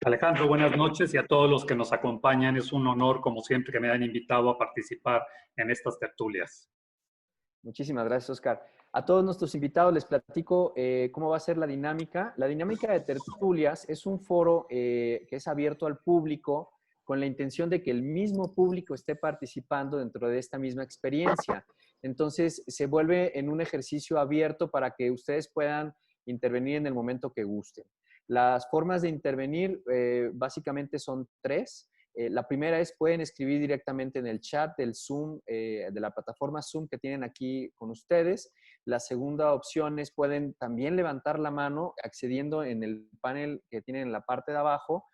Alejandro, buenas noches y a todos los que nos acompañan. Es un honor, como siempre, que me hayan invitado a participar en estas tertulias. Muchísimas gracias, Oscar. A todos nuestros invitados les platico cómo va a ser la dinámica. La dinámica de tertulias es un foro que es abierto al público con la intención de que el mismo público esté participando dentro de esta misma experiencia. Entonces, se vuelve en un ejercicio abierto para que ustedes puedan intervenir en el momento que gusten. Las formas de intervenir básicamente son tres. La primera es, pueden escribir directamente en el chat del Zoom, de la plataforma Zoom que tienen aquí con ustedes. La segunda opción es, pueden también levantar la mano accediendo en el panel que tienen en la parte de abajo,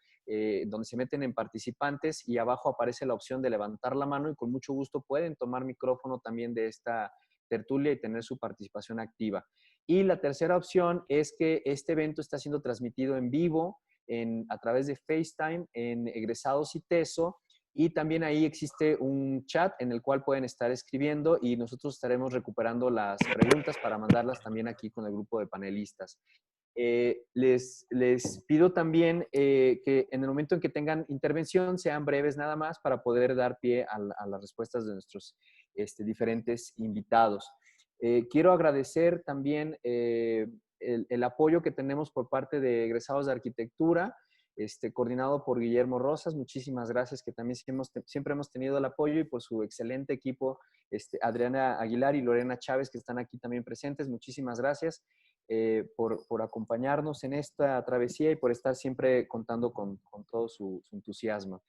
donde se meten en participantes y abajo aparece la opción de levantar la mano y con mucho gusto pueden tomar micrófono también de esta tertulia y tener su participación activa. Y la tercera opción es que este evento está siendo transmitido en vivo a través de FaceTime en Egresados y Teso, y también ahí existe un chat en el cual pueden estar escribiendo y nosotros estaremos recuperando las preguntas para mandarlas también aquí con el grupo de panelistas. Les pido también que en el momento en que tengan intervención sean breves nada más para poder dar pie a las respuestas de nuestros diferentes invitados. Quiero agradecer también el apoyo que tenemos por parte de egresados de arquitectura, coordinado por Guillermo Rosas. Muchísimas gracias, que también siempre hemos tenido el apoyo, y por su excelente equipo, Adriana Aguilar y Lorena Chávez, que están aquí también presentes. Muchísimas gracias por acompañarnos en esta travesía y por estar siempre contando con todo su entusiasmo.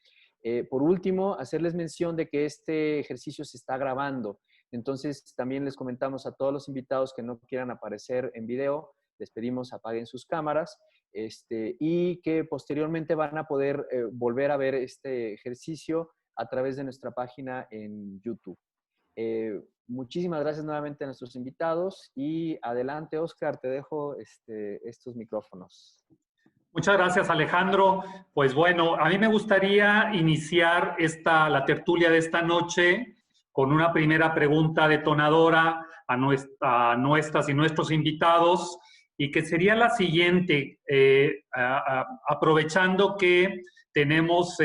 Por último, hacerles mención de que este ejercicio se está grabando. Entonces, también les comentamos a todos los invitados que no quieran aparecer en video, les pedimos apaguen sus cámaras y que posteriormente van a poder volver a ver este ejercicio a través de nuestra página en YouTube. Muchísimas gracias nuevamente a nuestros invitados y adelante, Oscar, te dejo estos micrófonos. Muchas gracias, Alejandro. Pues bueno, a mí me gustaría iniciar la tertulia de esta noche con una primera pregunta detonadora a nuestras y nuestros invitados, y que sería la siguiente, aprovechando que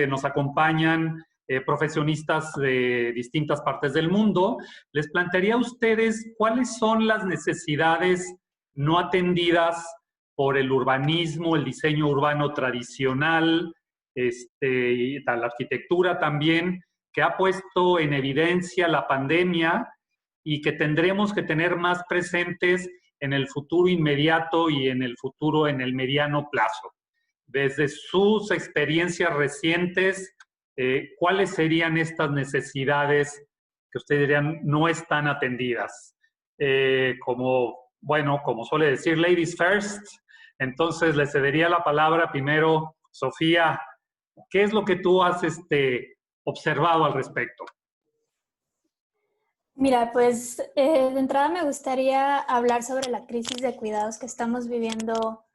nos acompañan profesionistas de distintas partes del mundo, les plantearía a ustedes cuáles son las necesidades no atendidas por el urbanismo, el diseño urbano tradicional, y la arquitectura también, que ha puesto en evidencia la pandemia y que tendremos que tener más presentes en el futuro inmediato y en el futuro en el mediano plazo. Desde sus experiencias recientes, ¿cuáles serían estas necesidades que ustedes dirían no están atendidas? Como suele decir, ladies first. Entonces, le cedería la palabra primero, Sofía. ¿Qué es lo que tú has observado al respecto? Mira, pues de entrada me gustaría hablar sobre la crisis de cuidados que estamos viviendo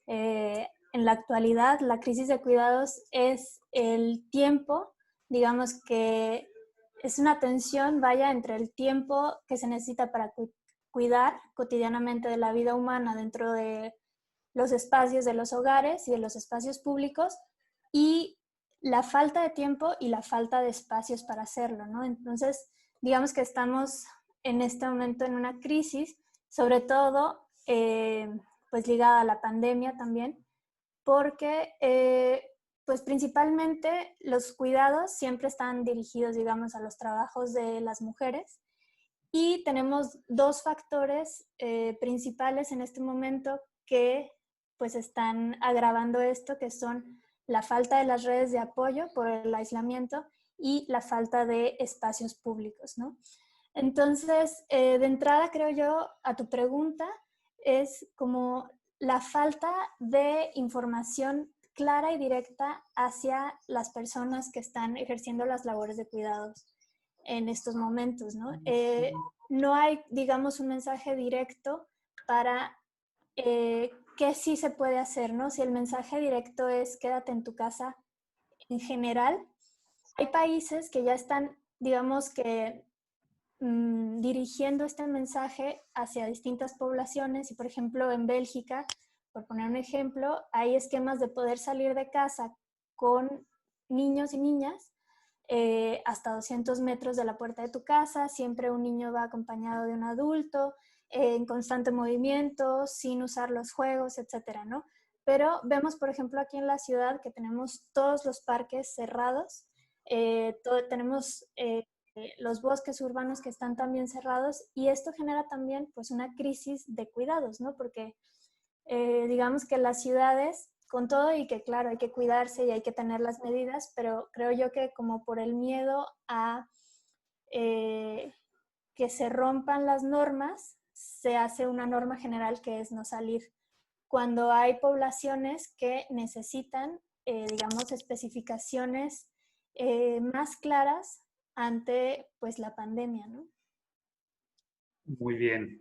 en la actualidad. La crisis de cuidados es el tiempo, digamos que es una tensión, vaya, entre el tiempo que se necesita para cuidar cotidianamente de la vida humana dentro de los espacios de los hogares y de los espacios públicos, y la falta de tiempo y la falta de espacios para hacerlo, ¿no? Entonces, digamos que estamos en este momento en una crisis, sobre todo pues ligada a la pandemia también, porque pues principalmente los cuidados siempre están dirigidos, digamos, a los trabajos de las mujeres, y tenemos dos factores principales en este momento que pues están agravando esto, que son la falta de las redes de apoyo por el aislamiento y la falta de espacios públicos, ¿no? Entonces, de entrada, creo yo, a tu pregunta, es como la falta de información clara y directa hacia las personas que están ejerciendo las labores de cuidados en estos momentos, ¿no? No hay, digamos, un mensaje directo para qué sí se puede hacer, ¿no? Si el mensaje directo es quédate en tu casa en general, hay países que ya están, digamos que, dirigiendo este mensaje hacia distintas poblaciones, y por ejemplo en Bélgica, por poner un ejemplo, hay esquemas de poder salir de casa con niños y niñas hasta 200 metros de la puerta de tu casa, siempre un niño va acompañado de un adulto, en constante movimiento, sin usar los juegos, etcétera, ¿no? Pero vemos, por ejemplo, aquí en la ciudad que tenemos todos los parques cerrados, tenemos los bosques urbanos que están también cerrados y esto genera también pues una crisis de cuidados, ¿no? Porque digamos que las ciudades, con todo y que claro, hay que cuidarse y hay que tener las medidas, pero creo yo que como por el miedo a que se rompan las normas, se hace una norma general que es no salir. Cuando hay poblaciones que necesitan, digamos, especificaciones más claras ante pues la pandemia, ¿no? Muy bien.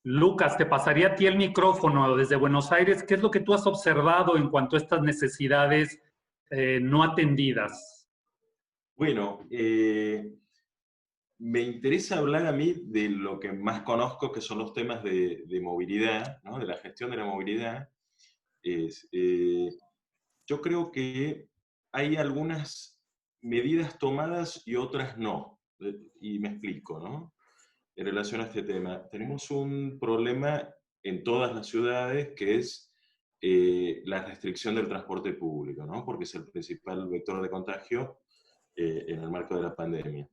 Lucas, te pasaría a ti el micrófono desde Buenos Aires. ¿Qué es lo que tú has observado en cuanto a estas necesidades no atendidas? Bueno, me interesa hablar a mí de lo que más conozco, que son los temas de movilidad, ¿no? De la gestión de la movilidad. Yo creo que hay algunas medidas tomadas y otras no. Y me explico, ¿no? En relación a este tema. Tenemos un problema en todas las ciudades que es la restricción del transporte público, ¿no? Porque es el principal vector de contagio en el marco de la pandemia.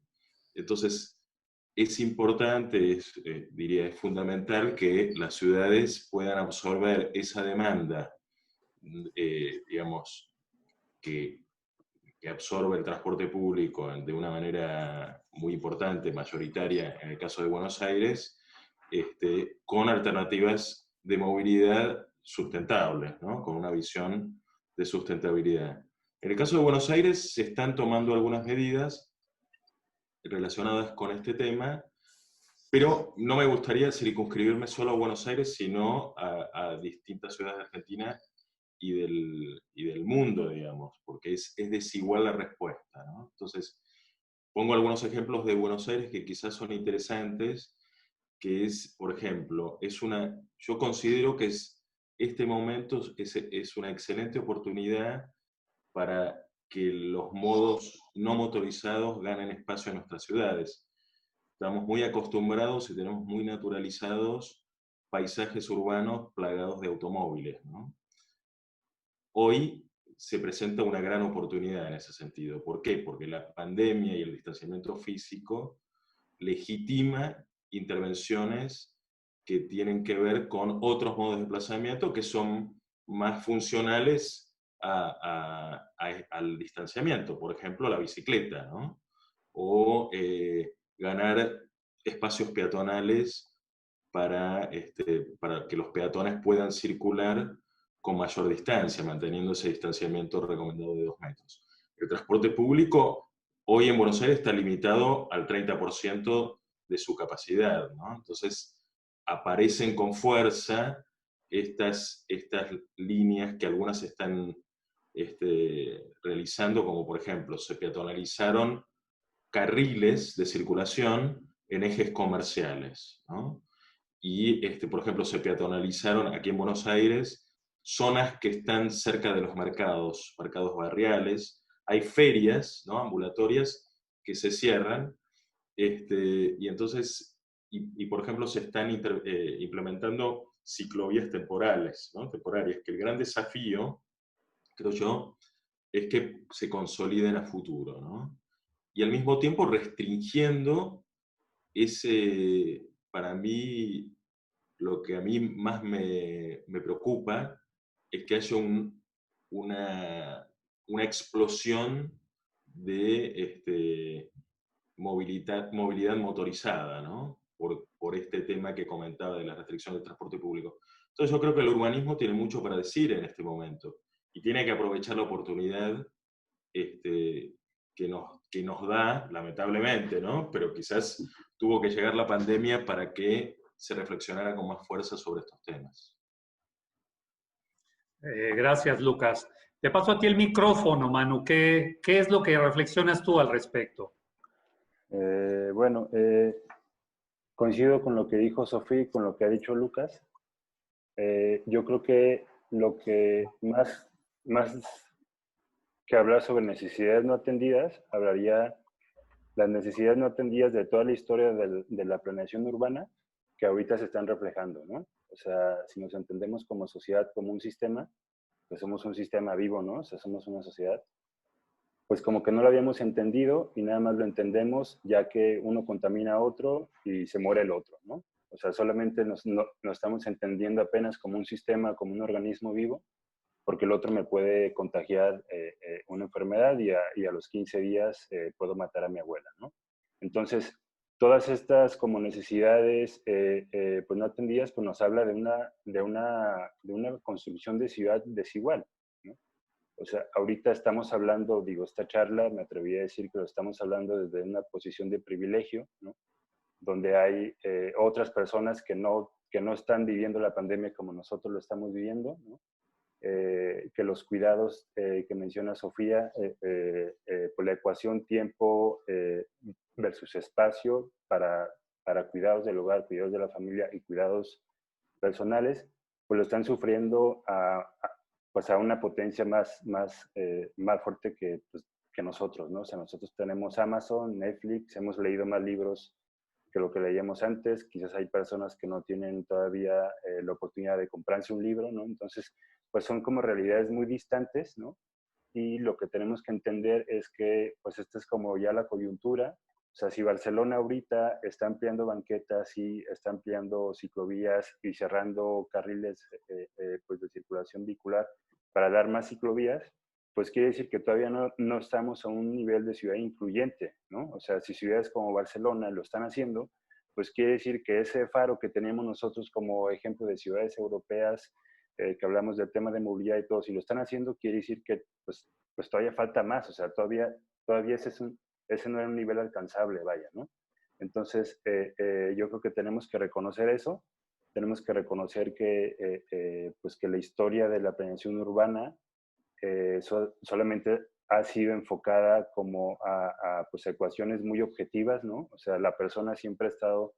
Entonces, es importante, diría, es fundamental que las ciudades puedan absorber esa demanda, digamos, que absorbe el transporte público de una manera muy importante, mayoritaria en el caso de Buenos Aires, con alternativas de movilidad sustentables, ¿no? Con una visión de sustentabilidad. En el caso de Buenos Aires se están tomando algunas medidas relacionadas con este tema, pero no me gustaría circunscribirme solo a Buenos Aires, sino a distintas ciudades de Argentina y del mundo, digamos, porque es desigual la respuesta, ¿no? Entonces, pongo algunos ejemplos de Buenos Aires que quizás son interesantes, que es, por ejemplo, yo considero que este momento es una excelente oportunidad para que los modos no motorizados ganen espacio en nuestras ciudades. Estamos muy acostumbrados y tenemos muy naturalizados paisajes urbanos plagados de automóviles, ¿no? Hoy se presenta una gran oportunidad en ese sentido. ¿Por qué? Porque la pandemia y el distanciamiento físico legitima intervenciones que tienen que ver con otros modos de desplazamiento que son más funcionales al distanciamiento. Por ejemplo, la bicicleta, ¿no? O ganar espacios peatonales para que los peatones puedan circular con mayor distancia, manteniendo ese distanciamiento recomendado de 2 metros. El transporte público hoy en Buenos Aires está limitado al 30% de su capacidad, ¿no? Entonces aparecen con fuerza estas líneas que algunas están realizando, como por ejemplo se peatonalizaron carriles de circulación en ejes comerciales, ¿no? Y, por ejemplo, se peatonalizaron aquí en Buenos Aires zonas que están cerca de los mercados barriales. Hay ferias, ¿no? Ambulatorias que se cierran, y entonces, por ejemplo, se están implementando ciclovías temporales, ¿no? Temporarias, que el gran desafío, creo yo, es que se consoliden a futuro, ¿no? Y al mismo tiempo restringiendo para mí, lo que a mí más me preocupa es que haya una explosión de movilidad motorizada, ¿no? Por este tema que comentaba de la restricción del transporte público. Entonces yo creo que el urbanismo tiene mucho para decir en este momento y tiene que aprovechar la oportunidad que nos da, lamentablemente, ¿no? Pero quizás tuvo que llegar la pandemia para que se reflexionara con más fuerza sobre estos temas. Gracias, Lucas. Te paso a ti el micrófono, Manu. ¿Qué es lo que reflexionas tú al respecto? Bueno, coincido con lo que dijo Sofía y con lo que ha dicho Lucas. Yo creo que lo que más que hablar sobre necesidades no atendidas, hablaría las necesidades no atendidas de toda la historia de la planeación urbana que ahorita se están reflejando, ¿no? O sea, si nos entendemos como sociedad, como un sistema, pues somos un sistema vivo, ¿no? O sea, somos una sociedad. Pues como que no lo habíamos entendido y nada más lo entendemos ya que uno contamina a otro y se muere el otro, ¿no? O sea, solamente nos estamos entendiendo apenas como un sistema, como un organismo vivo, porque el otro me puede contagiar una enfermedad y a los 15 días puedo matar a mi abuela, ¿no? Entonces, todas estas como necesidades pues no atendidas, pues nos habla de una construcción de ciudad desigual, ¿no? O sea, ahorita estamos hablando, digo, esta charla, me atrevería a decir que lo estamos hablando desde una posición de privilegio, ¿no? Donde hay otras personas que no están viviendo la pandemia como nosotros lo estamos viviendo, ¿no? Que los cuidados que menciona Sofía, por la ecuación tiempo versus espacio para cuidados del hogar, cuidados de la familia y cuidados personales, pues lo están sufriendo pues a una potencia más fuerte que nosotros, ¿no? O sea, nosotros tenemos Amazon, Netflix, hemos leído más libros que lo que leíamos antes, quizás hay personas que no tienen todavía la oportunidad de comprarse un libro, ¿no? Entonces, pues son como realidades muy distantes, ¿no? Y lo que tenemos que entender es que, pues esta es como ya la coyuntura, o sea, si Barcelona ahorita está ampliando banquetas y está ampliando ciclovías y cerrando carriles pues de circulación vehicular para dar más ciclovías, pues quiere decir que todavía no estamos a un nivel de ciudad incluyente, ¿no? O sea, si ciudades como Barcelona lo están haciendo, pues quiere decir que ese faro que tenemos nosotros como ejemplo de ciudades europeas, que hablamos del tema de movilidad y todo, si lo están haciendo, quiere decir que pues todavía falta más, o sea, todavía ese no era un nivel alcanzable, vaya, ¿no? Entonces, yo creo que tenemos que reconocer eso, tenemos que reconocer que, pues que la historia de la planeación urbana solamente ha sido enfocada como pues, ecuaciones muy objetivas, ¿no? O sea, la persona siempre ha estado,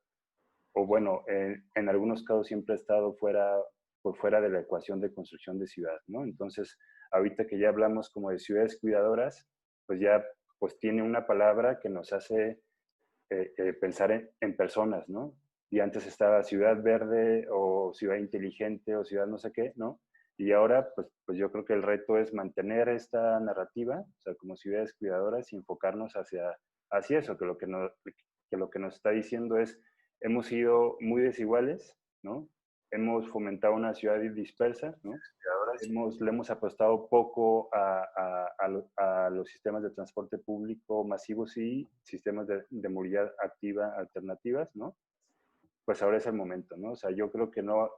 o bueno, en algunos casos siempre ha estado fuera de la ecuación de construcción de ciudad, ¿no? Entonces, ahorita que ya hablamos como de ciudades cuidadoras, pues ya pues tiene una palabra que nos hace pensar en personas, ¿no? Y antes estaba ciudad verde o ciudad inteligente o ciudad no sé qué, ¿no? Y ahora, pues yo creo que el reto es mantener esta narrativa, o sea, como ciudades cuidadoras y enfocarnos hacia eso, que lo que nos está diciendo es, hemos sido muy desiguales, ¿no? Hemos fomentado una ciudad dispersa, ¿no? Le hemos apostado poco a los sistemas de transporte público masivos y sistemas de movilidad activa alternativas, ¿no? Pues ahora es el momento, ¿no? O sea, yo creo que no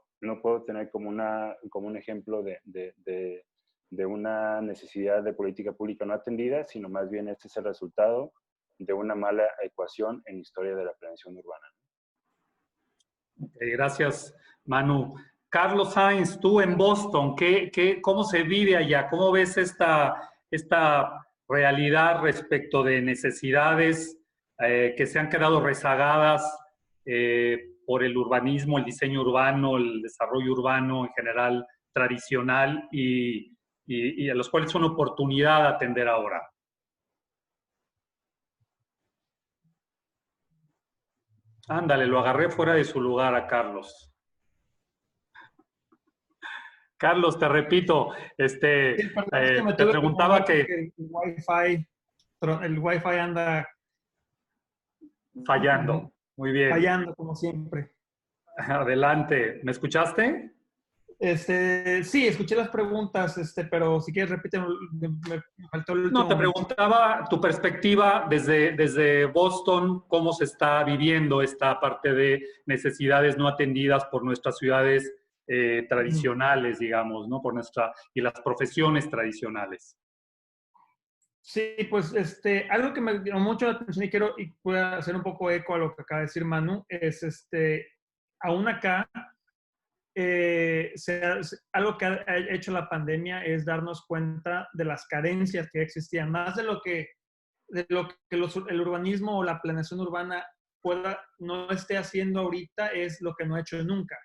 puedo tener como un ejemplo de una necesidad de política pública no atendida, sino más bien este es el resultado de una mala ecuación en historia de la planeación urbana. Gracias, Manu. Carlos Sainz, tú en Boston, ¿cómo se vive allá? ¿Cómo ves esta realidad respecto de necesidades que se han quedado rezagadas por el urbanismo, el diseño urbano, el desarrollo urbano en general tradicional y a los cuales es una oportunidad atender ahora? Ándale, lo agarré fuera de su lugar a Carlos. Carlos, te repito, Sí, perdón, es que me te tuve preguntaba mover que porque el Wi-Fi anda fallando. Muy bien. fallando como siempre. Adelante. ¿Me escuchaste? Sí, escuché las preguntas, pero si quieres repíteme, me faltó el último No, te momento. preguntaba tu perspectiva desde Boston, cómo se está viviendo esta parte de necesidades no atendidas por nuestras ciudades tradicionales, digamos, ¿no? Y las profesiones tradicionales. Sí, pues algo que me llamó mucho la atención y puedo hacer un poco eco a lo que acaba de decir Manu, es aún acá, algo que ha hecho la pandemia es darnos cuenta de las carencias que existían, más de lo que el urbanismo o la planeación urbana no esté haciendo ahorita, es lo que no ha hecho nunca.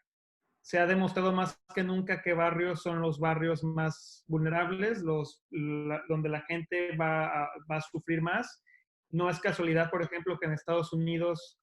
se ha demostrado más que nunca que barrios son los barrios más vulnerables, donde la gente va a sufrir más. No es casualidad, por ejemplo, que en Estados Unidos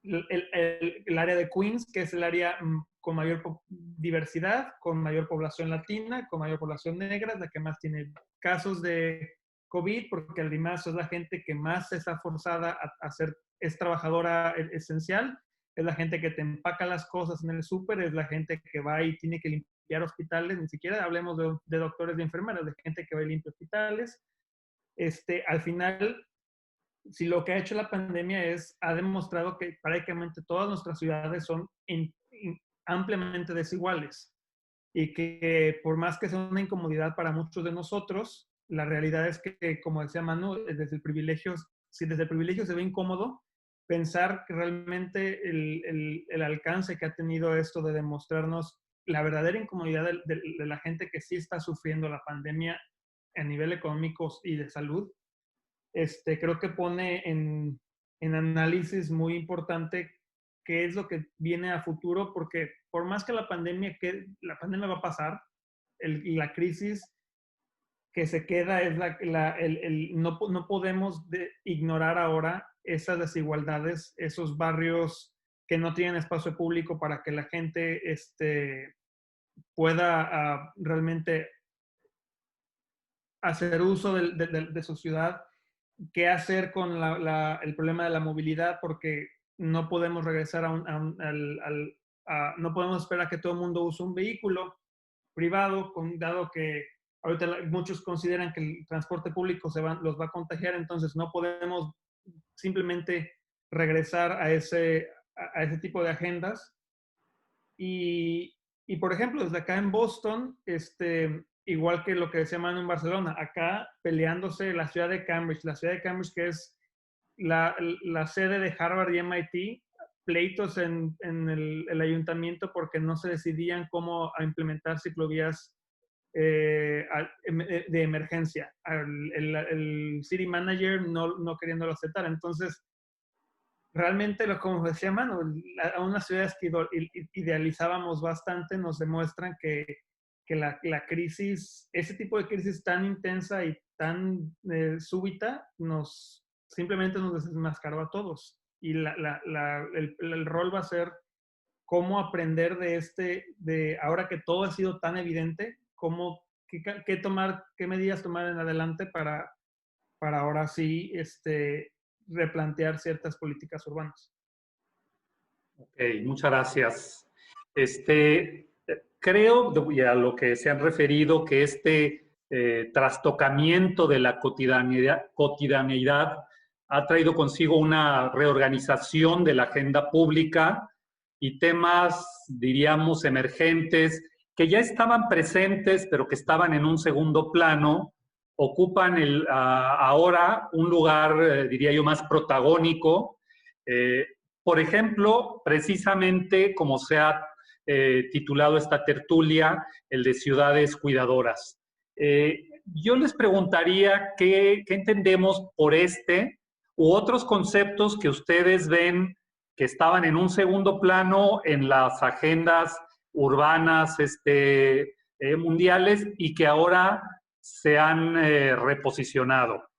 el área de Queens, que es el área con mayor diversidad, con mayor población latina, con mayor población negra, es la que más tiene casos de COVID, porque además es la gente que más está forzada a ser, es trabajadora esencial, es la gente que te empaca las cosas en el súper, es la gente que va y tiene que limpiar hospitales, ni siquiera hablemos de doctores, de enfermeras, de gente que va y limpia hospitales. Al final, si lo que ha hecho la pandemia ha demostrado que prácticamente todas nuestras ciudades son ampliamente desiguales y que por más que sea una incomodidad para muchos de nosotros, la realidad es que, como decía Manu, desde el privilegio, si desde el privilegio se ve incómodo, pensar que realmente el alcance que ha tenido esto de demostrarnos la verdadera incomodidad de la gente que sí está sufriendo la pandemia a nivel económico y de salud, creo que pone en análisis muy importante qué es lo que viene a futuro, porque por más que la pandemia va a pasar, la crisis que se queda es no podemos ignorar ahora esas desigualdades, esos barrios que no tienen espacio público para que la gente pueda realmente hacer uso de su ciudad, qué hacer con el problema de la movilidad, porque no podemos regresar no podemos esperar que todo el mundo use un vehículo privado, dado que ahorita muchos consideran que el transporte público los va a contagiar, entonces no podemos simplemente regresar a ese tipo de agendas. Y por ejemplo, desde acá en Boston, igual que lo que decía Manu en Barcelona, acá peleándose la ciudad de Cambridge que es la sede de Harvard y MIT, pleitos en el ayuntamiento porque no se decidían cómo a implementar ciclovías de emergencia. El city manager no queriéndolo aceptar. Entonces, realmente, como decía Manu, a unas ciudades que idealizábamos bastante nos demuestran que la crisis, ese tipo de crisis tan intensa y tan súbita, simplemente nos desmascaró a todos. Y el rol va a ser cómo aprender de ahora que todo ha sido tan evidente, qué medidas tomar en adelante para ahora sí replantear ciertas políticas urbanas. Ok, muchas gracias. Creo, y a lo que se han referido, que trastocamiento de la cotidianeidad ha traído consigo una reorganización de la agenda pública y temas, diríamos, emergentes que ya estaban presentes, pero que estaban en un segundo plano, ocupan ahora un lugar, diría yo, más protagónico. Por ejemplo, precisamente como se ha titulado esta tertulia, el de ciudades cuidadoras. Yo les preguntaría qué entendemos por u otros conceptos que ustedes ven que estaban en un segundo plano en las agendas urbanas mundiales y que ahora se han reposicionado.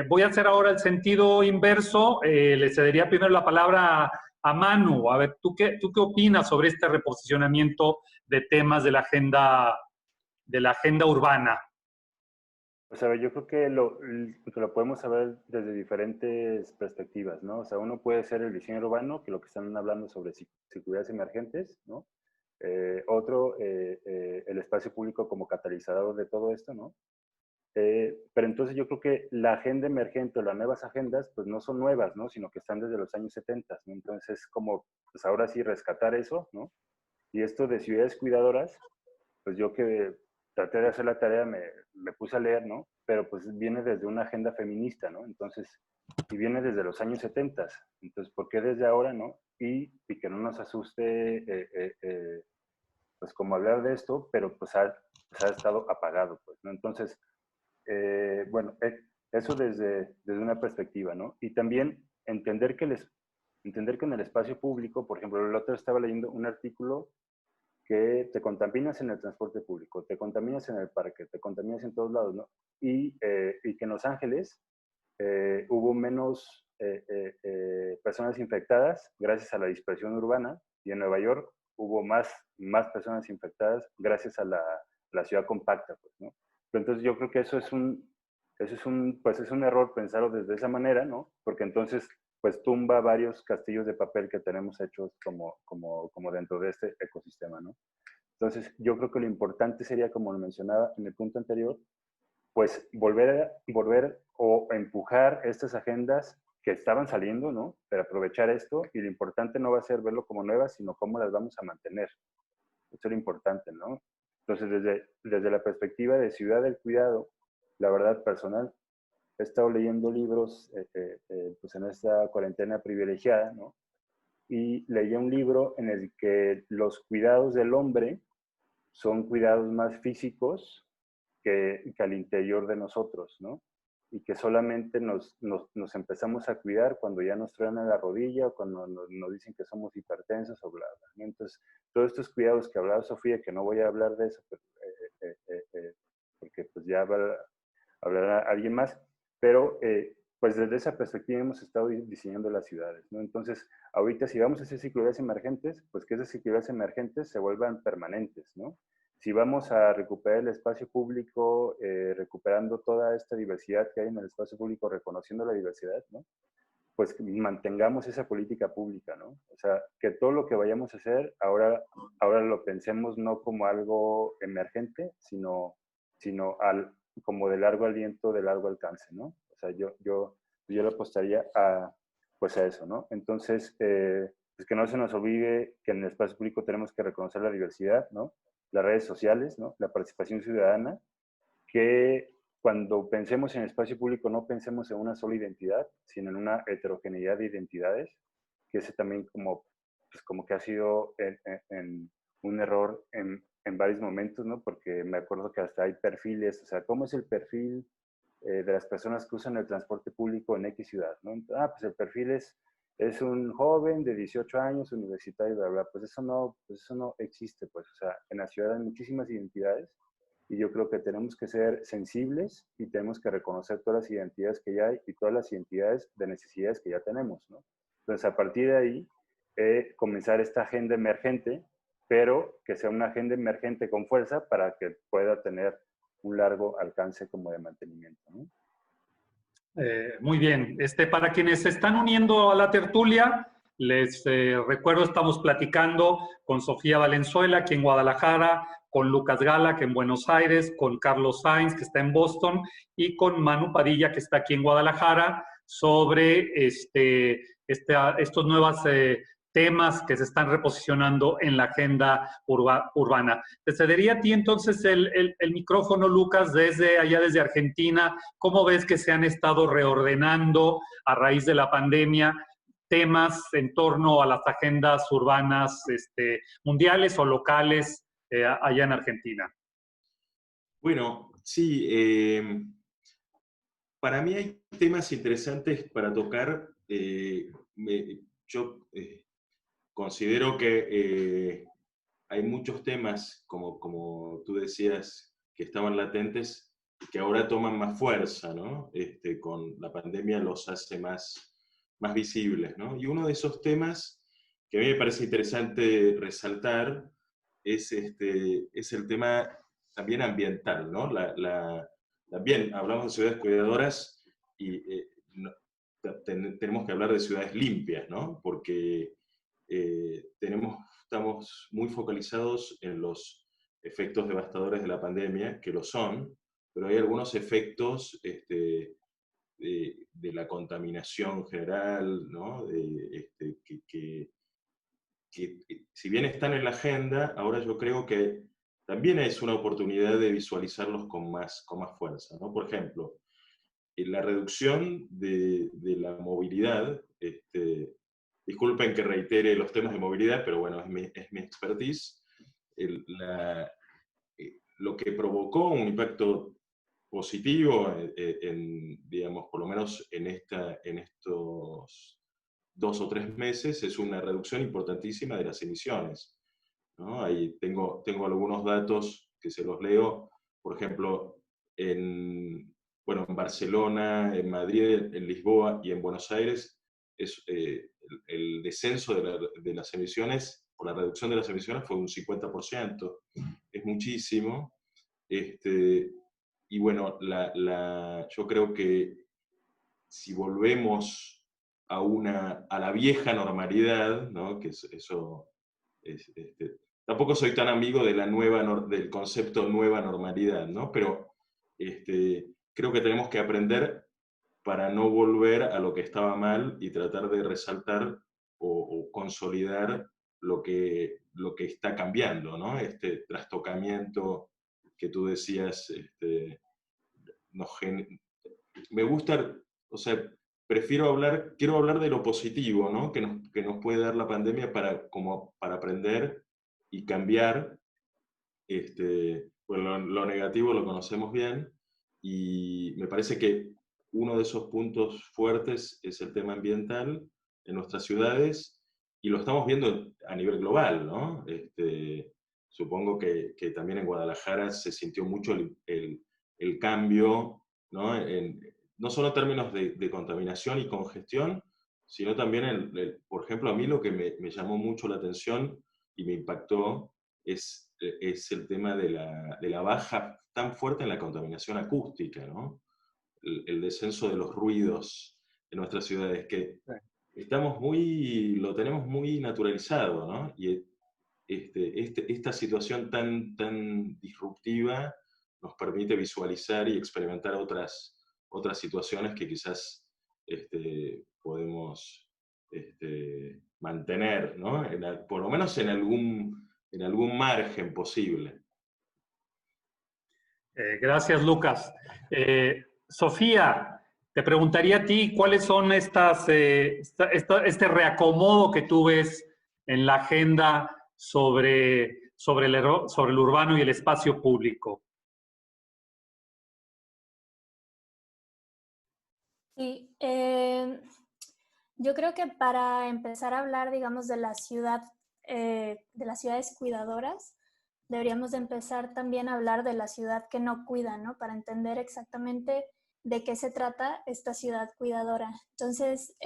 Voy a hacer ahora el sentido inverso. Le cedería primero la palabra a Manu. A ver, ¿tú qué opinas sobre este reposicionamiento de temas de la agenda urbana? Pues a ver, yo creo que lo podemos saber desde diferentes perspectivas, ¿no? O sea, uno puede ser el diseño urbano, que lo que están hablando sobre ciudades emergentes, ¿no? Otro, el espacio público como catalizador de todo esto, ¿no? Pero entonces yo creo que la agenda emergente o las nuevas agendas, pues no son nuevas, ¿no? Sino que están desde los años 70, ¿no? Entonces, como, pues ahora sí rescatar eso, ¿no? Y esto de ciudades cuidadoras, pues yo que traté de hacer la tarea, me puse a leer, ¿no? Pero pues viene desde una agenda feminista, ¿no? Entonces, y viene desde los años 70. Entonces, ¿por qué desde ahora, no? Y que no nos asuste, pues como hablar de esto, pero pues ha estado apagado, pues, ¿no? Entonces, bueno, eso desde una perspectiva, ¿no? Y también entender que en el espacio público, por ejemplo, el otro estaba leyendo un artículo que te contaminas en el transporte público, te contaminas en el parque, te contaminas en todos lados, ¿no? Y que en Los Ángeles hubo menos personas infectadas gracias a la dispersión urbana, y en Nueva York hubo más personas infectadas gracias a la ciudad compacta, pues, ¿no? Pero entonces yo creo que eso es un error pensarlo desde esa manera, ¿no? Porque entonces pues tumba varios castillos de papel que tenemos hechos como dentro de este ecosistema, ¿no? Entonces yo creo que lo importante sería, como lo mencionaba en el punto anterior, pues volver o empujar estas agendas que estaban saliendo, ¿no? Pero aprovechar esto, y lo importante no va a ser verlo como nuevas, sino cómo las vamos a mantener. Eso es lo importante, ¿no? Entonces, desde la perspectiva de ciudad del cuidado, la verdad personal, he estado leyendo libros pues en esta cuarentena privilegiada, ¿no? Y leí un libro en el que los cuidados del hombre son cuidados más físicos que al interior de nosotros, ¿no? Y que solamente nos empezamos a cuidar cuando ya nos truena la rodilla o cuando nos dicen que somos hipertensos o bla, bla, ¿no? Entonces, todos estos cuidados que hablaba Sofía, que no voy a hablar de eso, pero, porque pues ya hablará alguien más, pero pues desde esa perspectiva hemos estado diseñando las ciudades, ¿no? Entonces, ahorita si vamos a hacer ciclovías emergentes, pues que esas ciclovías emergentes se vuelvan permanentes, ¿no? Si vamos a recuperar el espacio público, recuperando toda esta diversidad que hay en el espacio público, reconociendo la diversidad, ¿no? Pues mantengamos esa política pública, ¿no? O sea, que todo lo que vayamos a hacer ahora lo pensemos no como algo emergente, sino como de largo aliento, de largo alcance, ¿no? O sea, yo le apostaría pues a eso, ¿no? Entonces, pues que no se nos olvide que en el espacio público tenemos que reconocer la diversidad, ¿no? Las redes sociales, ¿no? La participación ciudadana, que cuando pensemos en espacio público no pensemos en una sola identidad, sino en una heterogeneidad de identidades, que ese también pues como que ha sido en un error en varios momentos, ¿no? Porque me acuerdo que hasta hay perfiles, o sea, ¿cómo es el perfil de las personas que usan el transporte público en X ciudad, ¿no? Pues el perfil es un joven de 18 años, universitario, bla, bla. Pues eso no existe, pues. O sea, en la ciudad hay muchísimas identidades, y yo creo que tenemos que ser sensibles y tenemos que reconocer todas las identidades que ya hay y todas las identidades de necesidades que ya tenemos, ¿no? Entonces, a partir de ahí, comenzar esta agenda emergente, pero que sea una agenda emergente con fuerza para que pueda tener un largo alcance como de mantenimiento, ¿no? Muy bien. Para quienes se están uniendo a la tertulia, les recuerdo, estamos platicando con Sofía Valenzuela, aquí en Guadalajara, con Lucas Gala, que en Buenos Aires, con Carlos Sainz, que está en Boston, y con Manu Padilla, que está aquí en Guadalajara, sobre estos nuevos temas que se están reposicionando en la agenda urbana. Te cedería a ti entonces el micrófono, Lucas, desde Argentina. ¿Cómo ves que se han estado reordenando a raíz de la pandemia temas en torno a las agendas urbanas mundiales o locales allá en Argentina? Bueno, sí, para mí hay temas interesantes para tocar. Yo considero que hay muchos temas, como tú decías, que estaban latentes y que ahora toman más fuerza, ¿no? Con la pandemia los hace más visibles, ¿no? Y uno de esos temas que a mí me parece interesante resaltar es el tema también ambiental, ¿no? También hablamos de ciudades cuidadoras y tenemos que hablar de ciudades limpias, ¿no? Porque estamos muy focalizados en los efectos devastadores de la pandemia, que lo son, pero hay algunos efectos de la contaminación general, ¿no? Que si bien están en la agenda, ahora yo creo que también es una oportunidad de visualizarlos con más fuerza, ¿no? Por ejemplo, en la reducción de la movilidad, disculpen que reitere los temas de movilidad, pero bueno, es mi expertise, lo que provocó un impacto positivo, digamos, por lo menos en estos 2 o 3 meses, es una reducción importantísima de las emisiones. ¿no? Ahí tengo algunos datos que se los leo. Por ejemplo, en Barcelona, en Madrid, en Lisboa y en Buenos Aires, el descenso de las emisiones, o la reducción de las emisiones, fue un 50%. Es muchísimo. Y bueno, yo creo que si volvemos a la vieja normalidad, ¿no? Que eso es, tampoco soy tan amigo de del concepto nueva normalidad, ¿no? Pero creo que tenemos que aprender para no volver a lo que estaba mal y tratar de resaltar o consolidar lo que está cambiando, ¿no? Este trastocamiento que tú decías, me gusta, o sea, quiero hablar de lo positivo, ¿no? Que nos puede dar la pandemia para aprender y cambiar. Bueno, lo negativo lo conocemos bien, y me parece que uno de esos puntos fuertes es el tema ambiental en nuestras ciudades, y lo estamos viendo a nivel global, ¿no? Supongo que también en Guadalajara se sintió mucho el cambio, ¿no? No solo en términos de contaminación y congestión, sino también, por ejemplo, a mí lo que me llamó mucho la atención y me impactó es el tema de la baja tan fuerte en la contaminación acústica, ¿no? El descenso de los ruidos en nuestras ciudades, que lo tenemos muy naturalizado, ¿no? Y esta situación tan disruptiva nos permite visualizar y experimentar otras situaciones que quizás podemos mantener, ¿no? Por lo menos en algún margen posible. Gracias, Lucas. Sofía, te preguntaría a ti, ¿cuáles son este reacomodo que tú ves en la agenda sobre el urbano y el espacio público? Sí, yo creo que para empezar a hablar, digamos, de de las ciudades cuidadoras, deberíamos de empezar también a hablar de la ciudad que no cuida, ¿no? Para entender exactamente de qué se trata esta ciudad cuidadora. Entonces,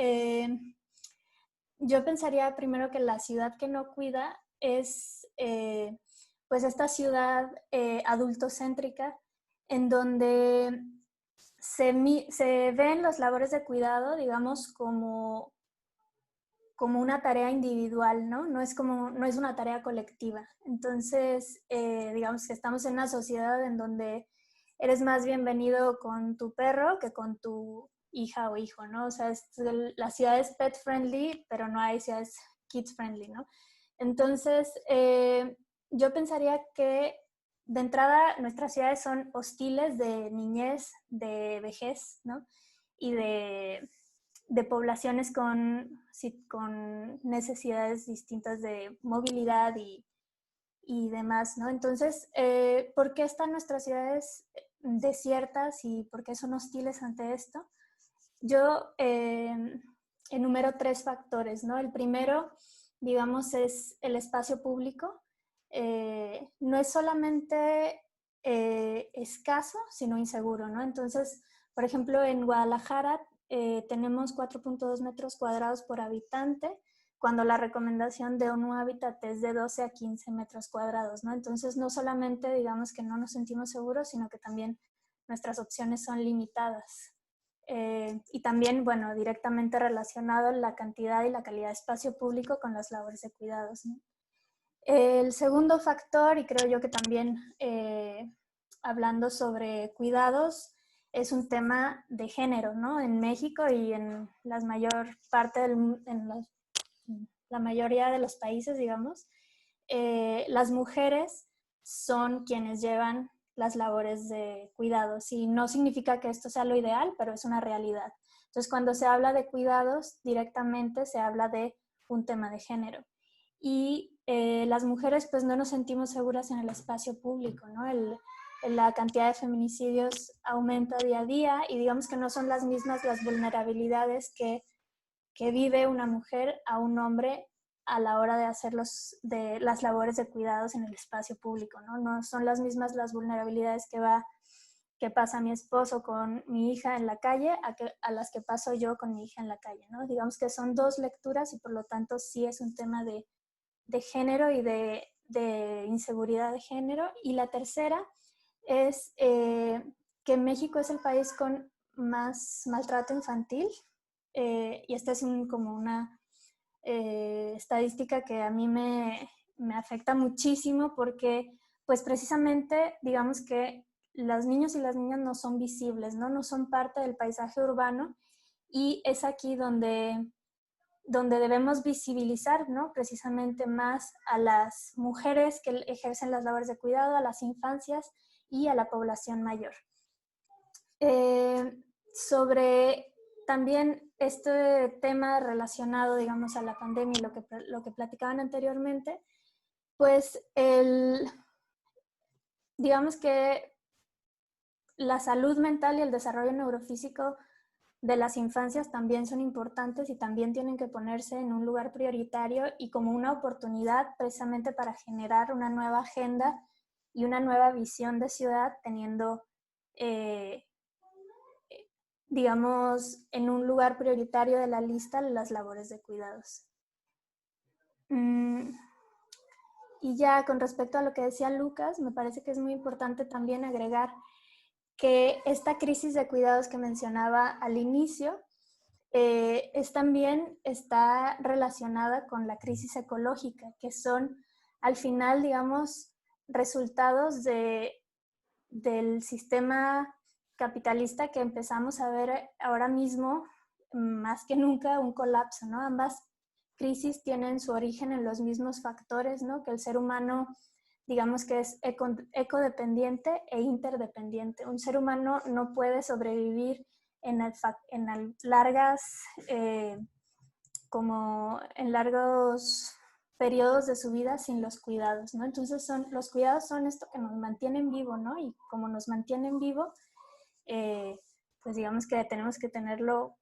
yo pensaría primero que la ciudad que no cuida es, pues, esta ciudad adultocéntrica, en donde se ven las labores de cuidado, digamos, como una tarea individual, ¿no? No es una tarea colectiva. Entonces, digamos que estamos en una sociedad en donde eres más bienvenido con tu perro que con tu hija o hijo, ¿no? O sea, la ciudad es pet friendly, pero no hay ciudades kids friendly, ¿no? Entonces, yo pensaría que de entrada nuestras ciudades son hostiles de niñez, de vejez, ¿no? Y de poblaciones con necesidades distintas de movilidad y demás, ¿no? Entonces, ¿por qué están nuestras ciudades desiertas y por qué son hostiles ante esto? Yo enumero 3 factores, ¿no? El primero, digamos, es el espacio público. No es solamente escaso, sino inseguro, ¿no? Entonces, por ejemplo, en Guadalajara tenemos 4.2 metros cuadrados por habitante, cuando la recomendación de un hábitat es de 12 a 15 metros cuadrados, ¿no? Entonces, no solamente digamos que no nos sentimos seguros, sino que también nuestras opciones son limitadas. Y también, bueno, directamente relacionado la cantidad y la calidad de espacio público con las labores de cuidados, ¿no? El segundo factor, y creo yo que también hablando sobre cuidados, es un tema de género, ¿no? En México y en la mayoría de los países, digamos, las mujeres son quienes llevan las labores de cuidados, y no significa que esto sea lo ideal, pero es una realidad. Entonces, cuando se habla de cuidados, directamente se habla de un tema de género. Y las mujeres pues no nos sentimos seguras en el espacio público, ¿no? La cantidad de feminicidios aumenta día a día, y digamos que no son las mismas las vulnerabilidades que vive una mujer a un hombre a la hora de hacer las labores de cuidados en el espacio público, ¿no? No son las mismas las vulnerabilidades que pasa mi esposo con mi hija en la calle a las que paso yo con mi hija en la calle, ¿no? Digamos que son dos lecturas y por lo tanto sí es un tema de género y de inseguridad de género. Y la tercera es que México es el país con más maltrato infantil, y esta es como una estadística que a mí me afecta muchísimo porque pues precisamente digamos que los niños y las niñas no son visibles, no son parte del paisaje urbano, y es aquí donde debemos visibilizar, ¿no? Precisamente más a las mujeres que ejercen las labores de cuidado, a las infancias y a la población mayor. Sobre también este tema relacionado, digamos, a la pandemia y lo que platicaban anteriormente, pues digamos que la salud mental y el desarrollo neurofísico de las infancias también son importantes y también tienen que ponerse en un lugar prioritario y como una oportunidad precisamente para generar una nueva agenda y una nueva visión de ciudad, teniendo, digamos, en un lugar prioritario de la lista las labores de cuidados. Y ya con respecto a lo que decía Lucas, me parece que es muy importante también agregar que esta crisis de cuidados que mencionaba al inicio también está relacionada con la crisis ecológica, que son al final, digamos, resultados del sistema capitalista que empezamos a ver ahora mismo, más que nunca, un colapso, ¿no? Ambas crisis tienen su origen en los mismos factores, ¿no? Que el ser humano, digamos que es ecodependiente e interdependiente. Un ser humano no puede sobrevivir en largos periodos de su vida sin los cuidados, ¿no? Entonces los cuidados son esto que nos mantienen vivo, ¿no? Y como nos mantienen vivo, pues digamos que tenemos que tenerlo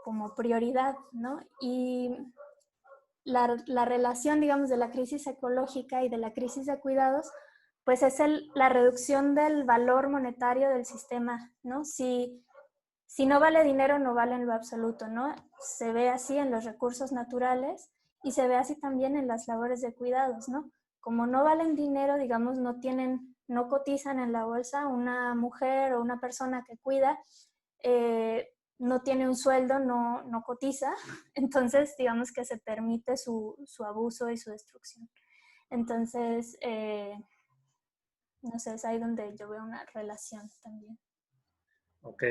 como prioridad, ¿no? Y la relación, digamos, de la crisis ecológica y de la crisis de cuidados, pues es la reducción del valor monetario del sistema, ¿no? Si no vale dinero, no vale en lo absoluto, ¿no? Se ve así en los recursos naturales y se ve así también en las labores de cuidados, ¿no? Como no valen dinero, digamos, no cotizan en la bolsa, una mujer o una persona que cuida, no tiene un sueldo, no cotiza, entonces digamos que se permite su abuso y su destrucción. Entonces, no sé, es ahí donde yo veo una relación también. Ok,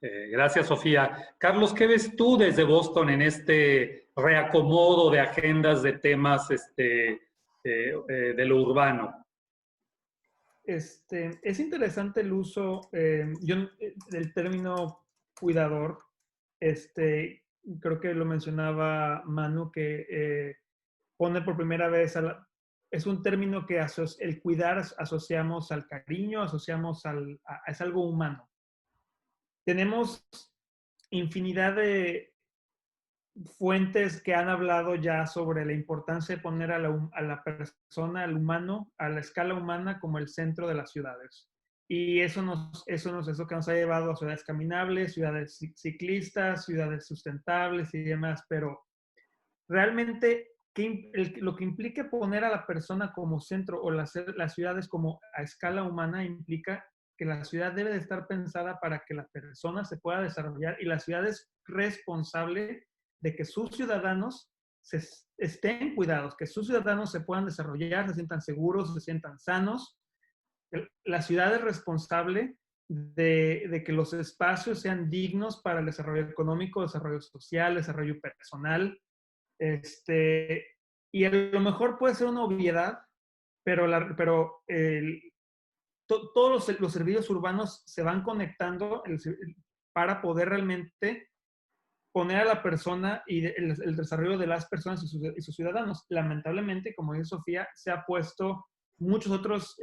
gracias Sofía. Carlos, ¿qué ves tú desde Boston en este reacomodo de agendas de temas de lo urbano? Es interesante el uso del término cuidador. Creo que lo mencionaba Manu, que pone por primera vez, es un término que el cuidar asociamos al cariño, es algo humano. Tenemos infinidad de fuentes que han hablado ya sobre la importancia de poner a la persona, al humano, a la escala humana como el centro de las ciudades. Y eso que nos ha llevado a ciudades caminables, ciudades ciclistas, ciudades sustentables y demás, pero realmente lo que implica poner a la persona como centro o las ciudades como a escala humana implica que la ciudad debe de estar pensada para que la persona se pueda desarrollar y la ciudad es responsable de que sus ciudadanos estén cuidados, que sus ciudadanos se puedan desarrollar, se sientan seguros, se sientan sanos. La ciudad es responsable de que los espacios sean dignos para el desarrollo económico, desarrollo social, desarrollo personal. Y a lo mejor puede ser una obviedad, pero todos los servicios urbanos se van conectando para poder realmente poner a la persona y el desarrollo de las personas y sus ciudadanos. Lamentablemente, como dice Sofía, se ha puesto muchos otros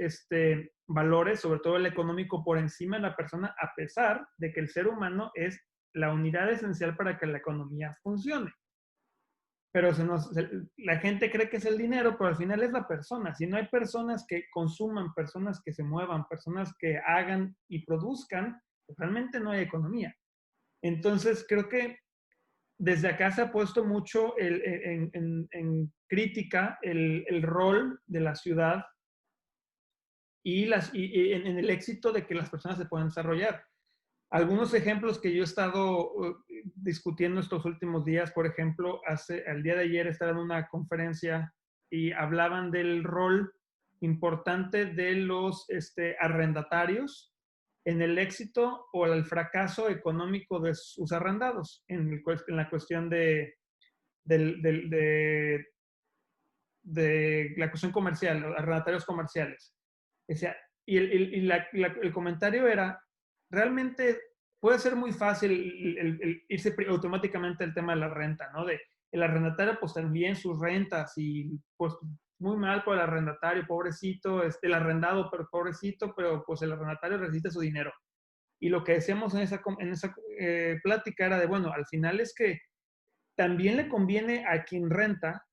valores, sobre todo el económico, por encima de la persona, a pesar de que el ser humano es la unidad esencial para que la economía funcione. pero la gente cree que es el dinero, pero al final es la persona. Si no hay personas que consuman, personas que se muevan, personas que hagan y produzcan, pues realmente no hay economía. Entonces, creo que desde acá se ha puesto mucho en crítica el rol de la ciudad y en el éxito de que las personas se puedan desarrollar. Algunos ejemplos que yo he estado discutiendo estos últimos días, por ejemplo, el día de ayer estaba en una conferencia y hablaban del rol importante de los arrendatarios en el éxito o el fracaso económico de sus arrendados, en la cuestión de la cuestión comercial, los arrendatarios comerciales. O sea, y el comentario era, realmente puede ser muy fácil irse automáticamente al tema de la renta, ¿no? El arrendatario, pues también sus rentas y pues muy mal por el arrendatario, pobrecito, el arrendado, pero pobrecito, pero pues el arrendatario necesita su dinero. Y lo que decíamos en esa plática era de, bueno, al final es que también le conviene a quien renta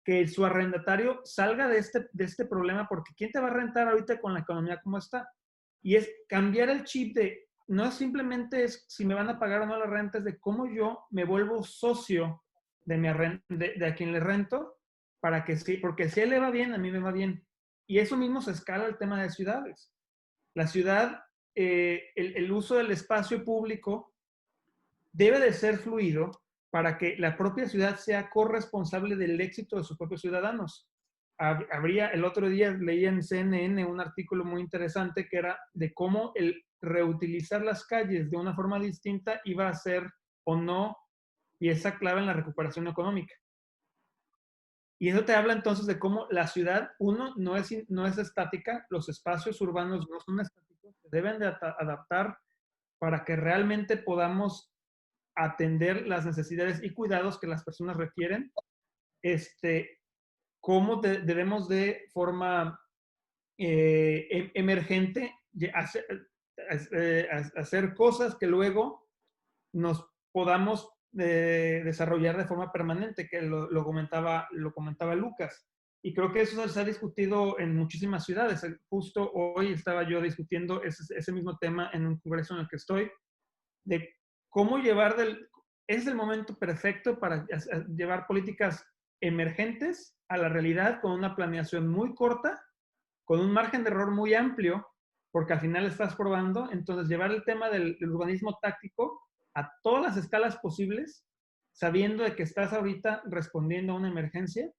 que su arrendatario salga de este problema, porque ¿quién te va a rentar ahorita con la economía como está? Y es cambiar el chip de, no es simplemente si me van a pagar o no la renta, es de cómo yo me vuelvo socio de a quien le rento, para que sí, porque si a él le va bien, a mí me va bien. Y eso mismo se escala al tema de ciudades. La ciudad, el uso del espacio público debe de ser fluido para que la propia ciudad sea corresponsable del éxito de sus propios ciudadanos. El otro día leí en CNN un artículo muy interesante que era de cómo el reutilizar las calles de una forma distinta iba a ser o no pieza clave en la recuperación económica. Y eso te habla entonces de cómo la ciudad, no es estática, los espacios urbanos no son estáticos, se deben de adaptar para que realmente podamos atender las necesidades y cuidados que las personas requieren. Cómo debemos de forma emergente hacer cosas que luego nos podamos desarrollar de forma permanente, que lo comentaba Lucas. Y creo que eso se ha discutido en muchísimas ciudades. Justo hoy estaba yo discutiendo ese mismo tema en un congreso en el que estoy, de cómo es el momento perfecto para llevar políticas emergentes a la realidad con una planeación muy corta, con un margen de error muy amplio, porque al final estás probando. Entonces, llevar el tema del urbanismo táctico a todas las escalas posibles, sabiendo de que estás ahorita respondiendo a una emergencia,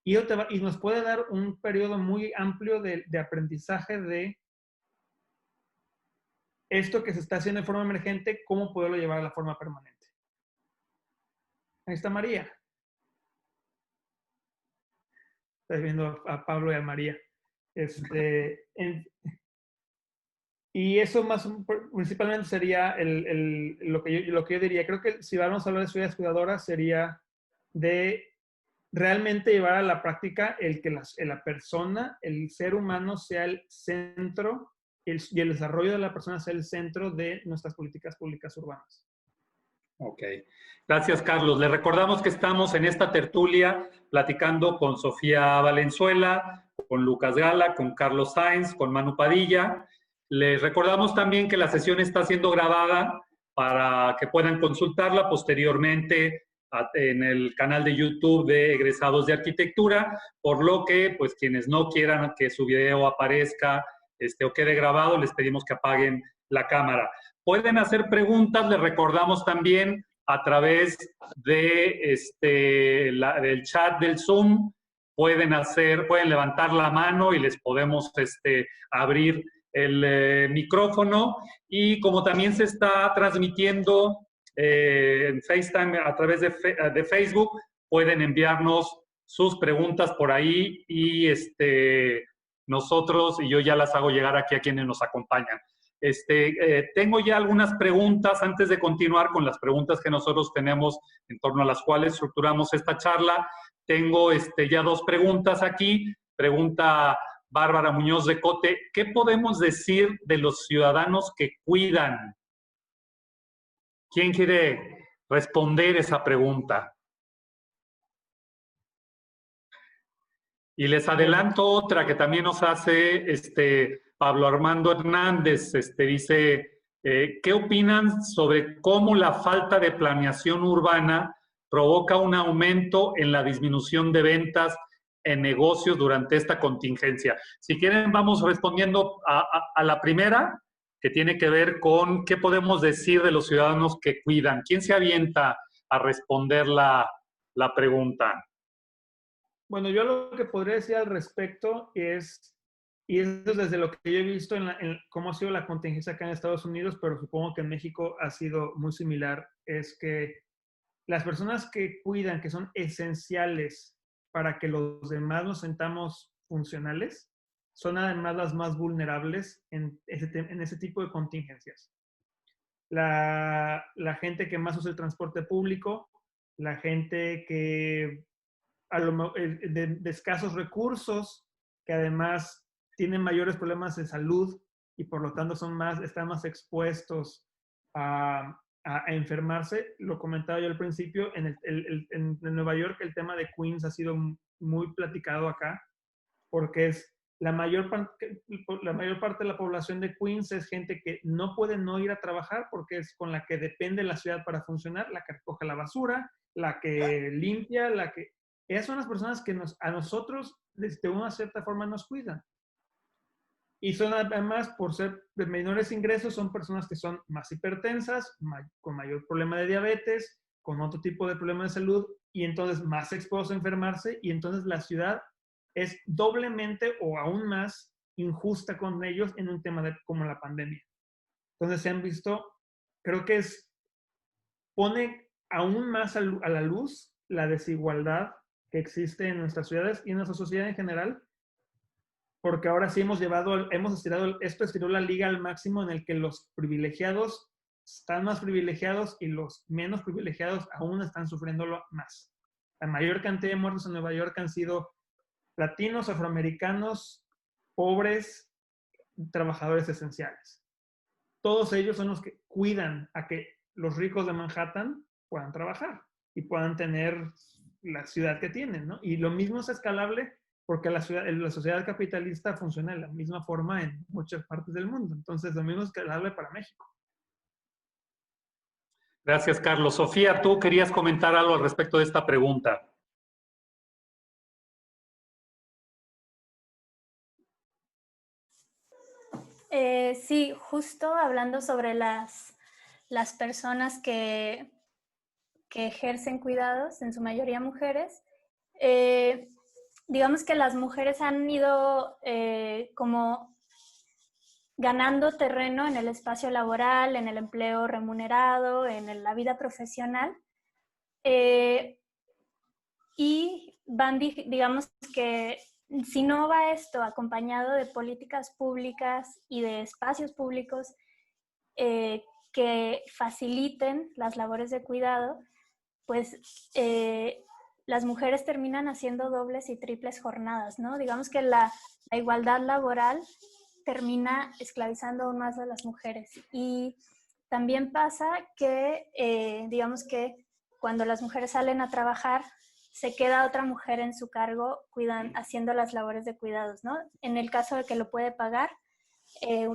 y nos puede dar un periodo muy amplio de aprendizaje de esto que se está haciendo de forma emergente, cómo poderlo llevar a la forma permanente. Ahí está María. Estás viendo a Pablo y a María. Y eso principalmente sería lo que yo diría. Creo que si vamos a hablar de ciudades cuidadoras, sería de realmente llevar a la práctica el que la persona, el ser humano sea el centro y el desarrollo de la persona sea el centro de nuestras políticas públicas urbanas. Ok. Gracias, Carlos. Les recordamos que estamos en esta tertulia platicando con Sofía Valenzuela, con Lucas Gala, con Carlos Sáenz, con Manu Padilla. Les recordamos también que la sesión está siendo grabada para que puedan consultarla posteriormente en el canal de YouTube de Egresados de Arquitectura, por lo que, pues, quienes no quieran que su video aparezca o quede grabado, les pedimos que apaguen la cámara. Pueden hacer preguntas, les recordamos también a través de del chat del Zoom, pueden levantar la mano y les podemos abrir el micrófono. Y como también se está transmitiendo en FaceTime a través de Facebook, pueden enviarnos sus preguntas por ahí y nosotros, y yo ya las hago llegar aquí a quienes nos acompañan. Tengo ya algunas preguntas antes de continuar con las preguntas que nosotros tenemos en torno a las cuales estructuramos esta charla. Tengo ya dos preguntas aquí. Pregunta Bárbara Muñoz de Cote: ¿qué podemos decir de los ciudadanos que cuidan? ¿Quién quiere responder esa pregunta? Y les adelanto otra que también nos hace Pablo Armando Hernández. Dice, ¿qué opinan sobre cómo la falta de planeación urbana provoca un aumento en la disminución de ventas en negocios durante esta contingencia? Si quieren, vamos respondiendo a la primera, que tiene que ver con qué podemos decir de los ciudadanos que cuidan. ¿Quién se avienta a responder la pregunta? Bueno, yo lo que podría decir al respecto es, y eso es desde lo que yo he visto en cómo ha sido la contingencia acá en Estados Unidos, pero supongo que en México ha sido muy similar, es que las personas que cuidan, que son esenciales para que los demás nos sentamos funcionales, son además las más vulnerables en ese tipo de contingencias. La gente que más usa el transporte público, la gente que de escasos recursos, que además tienen mayores problemas de salud y por lo tanto están más expuestos a enfermarse. Lo comentaba yo al principio, en Nueva York el tema de Queens ha sido muy platicado acá, porque es la mayor parte de la población de Queens es gente que no puede no ir a trabajar porque es con la que depende la ciudad para funcionar, la que recoge la basura, la que limpia, Esas son las personas que a nosotros, de una cierta forma, nos cuidan. Y son además, por ser de menores ingresos, son personas que son más hipertensas, con mayor problema de diabetes, con otro tipo de problema de salud, y entonces más expuestos a enfermarse, y entonces la ciudad es doblemente o aún más injusta con ellos en un tema como la pandemia. Entonces se han visto, creo que pone aún más a la luz la desigualdad que existe en nuestras ciudades y en nuestra sociedad en general, porque ahora sí esto estiró la liga al máximo en el que los privilegiados están más privilegiados y los menos privilegiados aún están sufriéndolo más. La mayor cantidad de muertos en Nueva York han sido latinos, afroamericanos, pobres, trabajadores esenciales. Todos ellos son los que cuidan a que los ricos de Manhattan puedan trabajar y puedan tener la ciudad que tienen, ¿no? Y lo mismo es escalable porque la sociedad capitalista funciona de la misma forma en muchas partes del mundo. Entonces, lo mismo es escalable para México. Gracias, Carlos. Sofía, tú querías comentar algo al respecto de esta pregunta. Sí, justo hablando sobre las personas que ejercen cuidados, en su mayoría mujeres, digamos que las mujeres han ido como ganando terreno en el espacio laboral, en el empleo remunerado, en la vida profesional, y van, digamos que si no va esto acompañado de políticas públicas y de espacios públicos que faciliten las labores de cuidado, pues las mujeres terminan haciendo dobles y triples jornadas, ¿no? Digamos que la igualdad laboral termina esclavizando aún más a las mujeres. Y también pasa que, digamos que cuando las mujeres salen a trabajar, se queda otra mujer en su cargo haciendo las labores de cuidados, ¿no? En el caso de que lo puede pagar,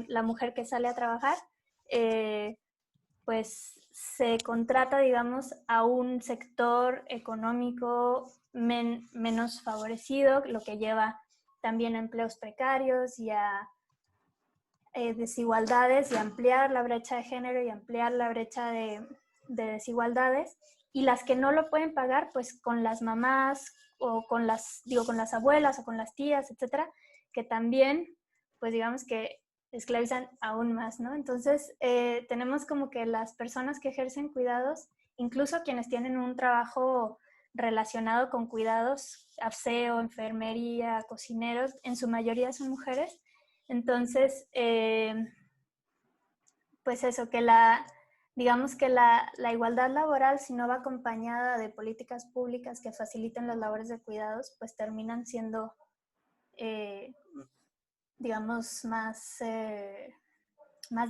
la mujer que sale a trabajar, pues se contrata, digamos, a un sector económico menos favorecido, lo que lleva también a empleos precarios y a desigualdades, y ampliar la brecha de género y ampliar la brecha de desigualdades. Y las que no lo pueden pagar, pues con las mamás o con las abuelas o con las tías, etcétera, que también, pues digamos que esclavizan aún más, ¿no? Entonces, tenemos como que las personas que ejercen cuidados, incluso quienes tienen un trabajo relacionado con cuidados, aseo, enfermería, cocineros, en su mayoría son mujeres. Entonces, pues eso, que digamos que la igualdad laboral, si no va acompañada de políticas públicas que faciliten las labores de cuidados, pues terminan siendo, digamos, más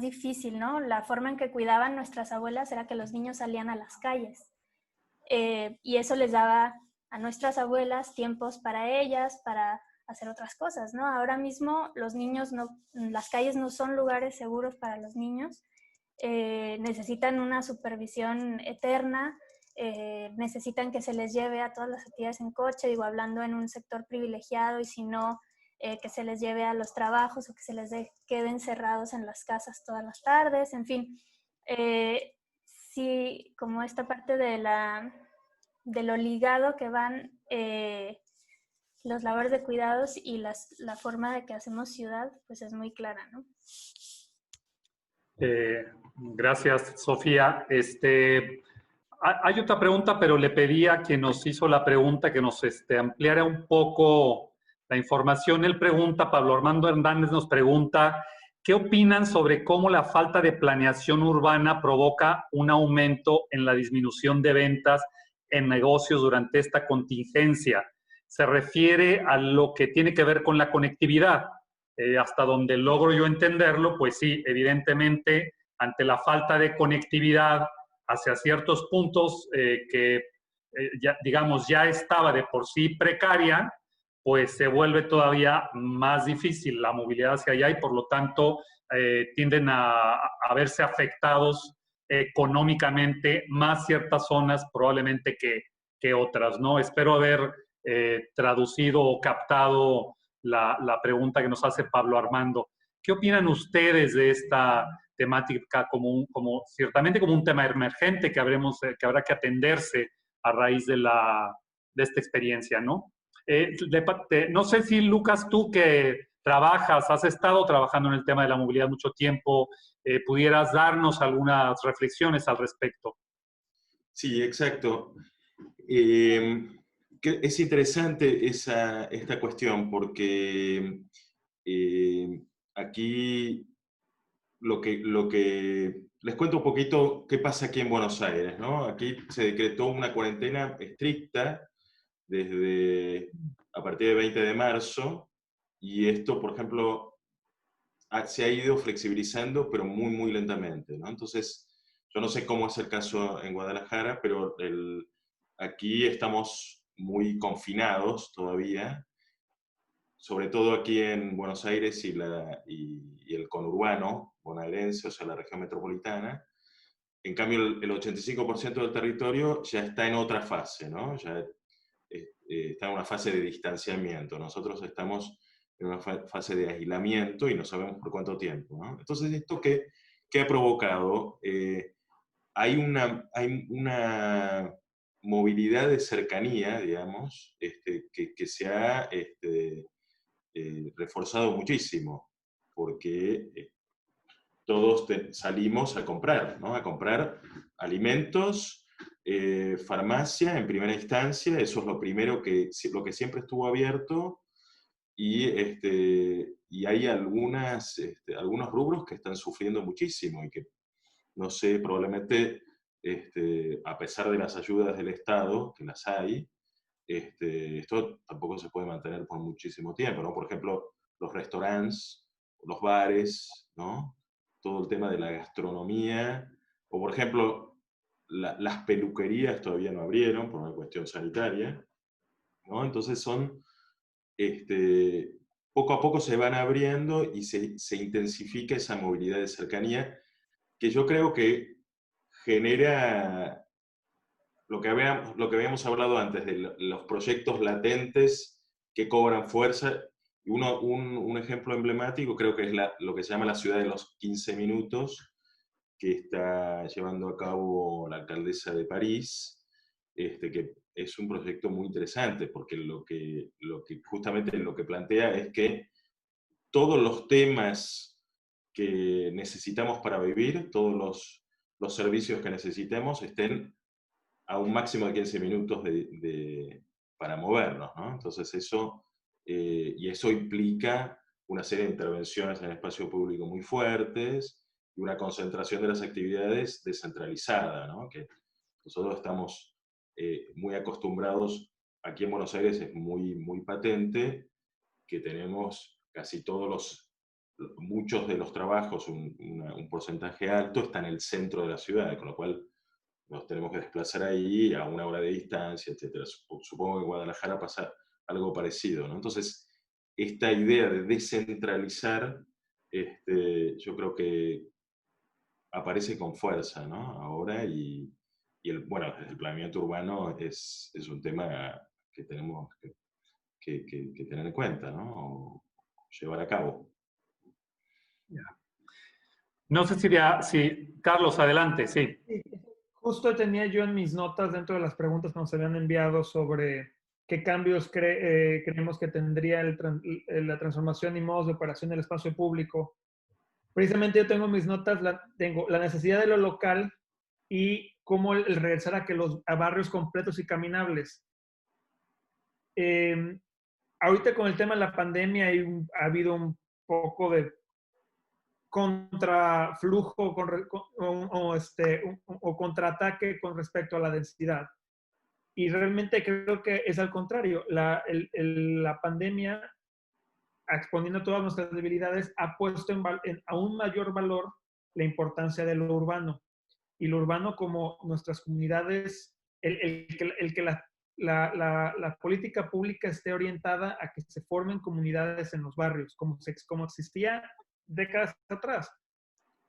difícil, ¿no? La forma en que cuidaban nuestras abuelas era que los niños salían a las calles. Y eso les daba a nuestras abuelas tiempos para ellas, para hacer otras cosas, ¿no? Ahora mismo los niños las calles no son lugares seguros para los niños, necesitan una supervisión eterna, necesitan que se les lleve a todas las actividades en coche, digo, hablando en un sector privilegiado, y si no, que se les lleve a los trabajos o que se les queden cerrados en las casas todas las tardes, en fin. Sí, como esta parte de lo ligado que van los labores de cuidados y la forma de que hacemos ciudad, pues es muy clara, ¿no? Gracias, Sofía. Hay otra pregunta, pero le pedí a quien nos hizo la pregunta que nos ampliara un poco la información. Él pregunta, Pablo Armando Hernández nos pregunta, ¿qué opinan sobre cómo la falta de planeación urbana provoca un aumento en la disminución de ventas en negocios durante esta contingencia? Se refiere a lo que tiene que ver con la conectividad. Hasta donde logro yo entenderlo, pues sí, evidentemente, ante la falta de conectividad hacia ciertos puntos que, ya, digamos, ya estaba de por sí precaria, pues se vuelve todavía más difícil la movilidad hacia allá y por lo tanto tienden a verse afectados económicamente más ciertas zonas probablemente que otras, ¿no? Espero haber traducido o captado la pregunta que nos hace Pablo Armando. ¿Qué opinan ustedes de esta temática ciertamente como un tema emergente que habrá que atenderse a raíz de esta experiencia, ¿no? No sé si, Lucas, tú que has estado trabajando en el tema de la movilidad mucho tiempo, pudieras darnos algunas reflexiones al respecto. Sí, exacto. Es interesante esta cuestión porque aquí lo que les cuento un poquito qué pasa aquí en Buenos Aires, ¿no? Aquí se decretó una cuarentena estricta a partir del 20 de marzo, y esto, por ejemplo, se ha ido flexibilizando, pero muy, muy lentamente, ¿no? Entonces, yo no sé cómo es el caso en Guadalajara, pero aquí estamos muy confinados todavía, sobre todo aquí en Buenos Aires y el conurbano bonaerense, o sea, la región metropolitana. En cambio, el 85% del territorio ya está en otra fase, ¿no? Ya está en una fase de distanciamiento. Nosotros estamos en una fase de aislamiento y no sabemos por cuánto tiempo, ¿no? Entonces, ¿esto qué ha provocado? Hay una movilidad de cercanía, digamos, que se ha reforzado muchísimo, porque todos salimos a comprar, ¿no? A comprar alimentos, farmacia en primera instancia, eso es lo primero lo que siempre estuvo abierto, y hay algunos rubros que están sufriendo muchísimo y que, no sé, probablemente, a pesar de las ayudas del Estado, que las hay, esto tampoco se puede mantener por muchísimo tiempo, ¿no? Por ejemplo, los restaurantes, los bares, ¿no? Todo el tema de la gastronomía, o por ejemplo, las peluquerías todavía no abrieron por una cuestión sanitaria, ¿no? Entonces poco a poco se van abriendo y se intensifica esa movilidad de cercanía que yo creo que genera lo que habíamos hablado antes de los proyectos latentes que cobran fuerza. Un ejemplo emblemático creo que es lo que se llama la ciudad de los 15 minutos, que está llevando a cabo la alcaldesa de París, que es un proyecto muy interesante, porque justamente lo que plantea es que todos los temas que necesitamos para vivir, todos los servicios que necesitemos estén a un máximo de 15 minutos para movernos, ¿no? Entonces eso implica una serie de intervenciones en el espacio público muy fuertes y una concentración de las actividades descentralizada, ¿no? Que nosotros estamos muy acostumbrados, aquí en Buenos Aires es muy, muy patente, que tenemos muchos de los trabajos, un porcentaje alto está en el centro de la ciudad, con lo cual nos tenemos que desplazar ahí a una hora de distancia, etc. Supongo que en Guadalajara pasa algo parecido, ¿no? Entonces, esta idea de descentralizar, yo creo que aparece con fuerza, ¿no? Ahora bueno, el planeamiento urbano es un tema que tenemos que tener en cuenta, ¿no? O llevar a cabo. No sé si Carlos, adelante, sí. Sí, justo tenía yo en mis notas dentro de las preguntas que nos habían enviado sobre qué cambios creemos que tendría la transformación y modos de operación del espacio público. Precisamente yo tengo mis notas, tengo la necesidad de lo local y cómo el regresar a barrios completos y caminables. Ahorita con el tema de la pandemia ha habido un poco de contraflujo o contraataque con respecto a la densidad. Y realmente creo que es al contrario. La pandemia, exponiendo todas nuestras debilidades, ha puesto en aún mayor valor la importancia de lo urbano. Y lo urbano como nuestras comunidades, el que la política pública esté orientada a que se formen comunidades en los barrios, como existía décadas atrás.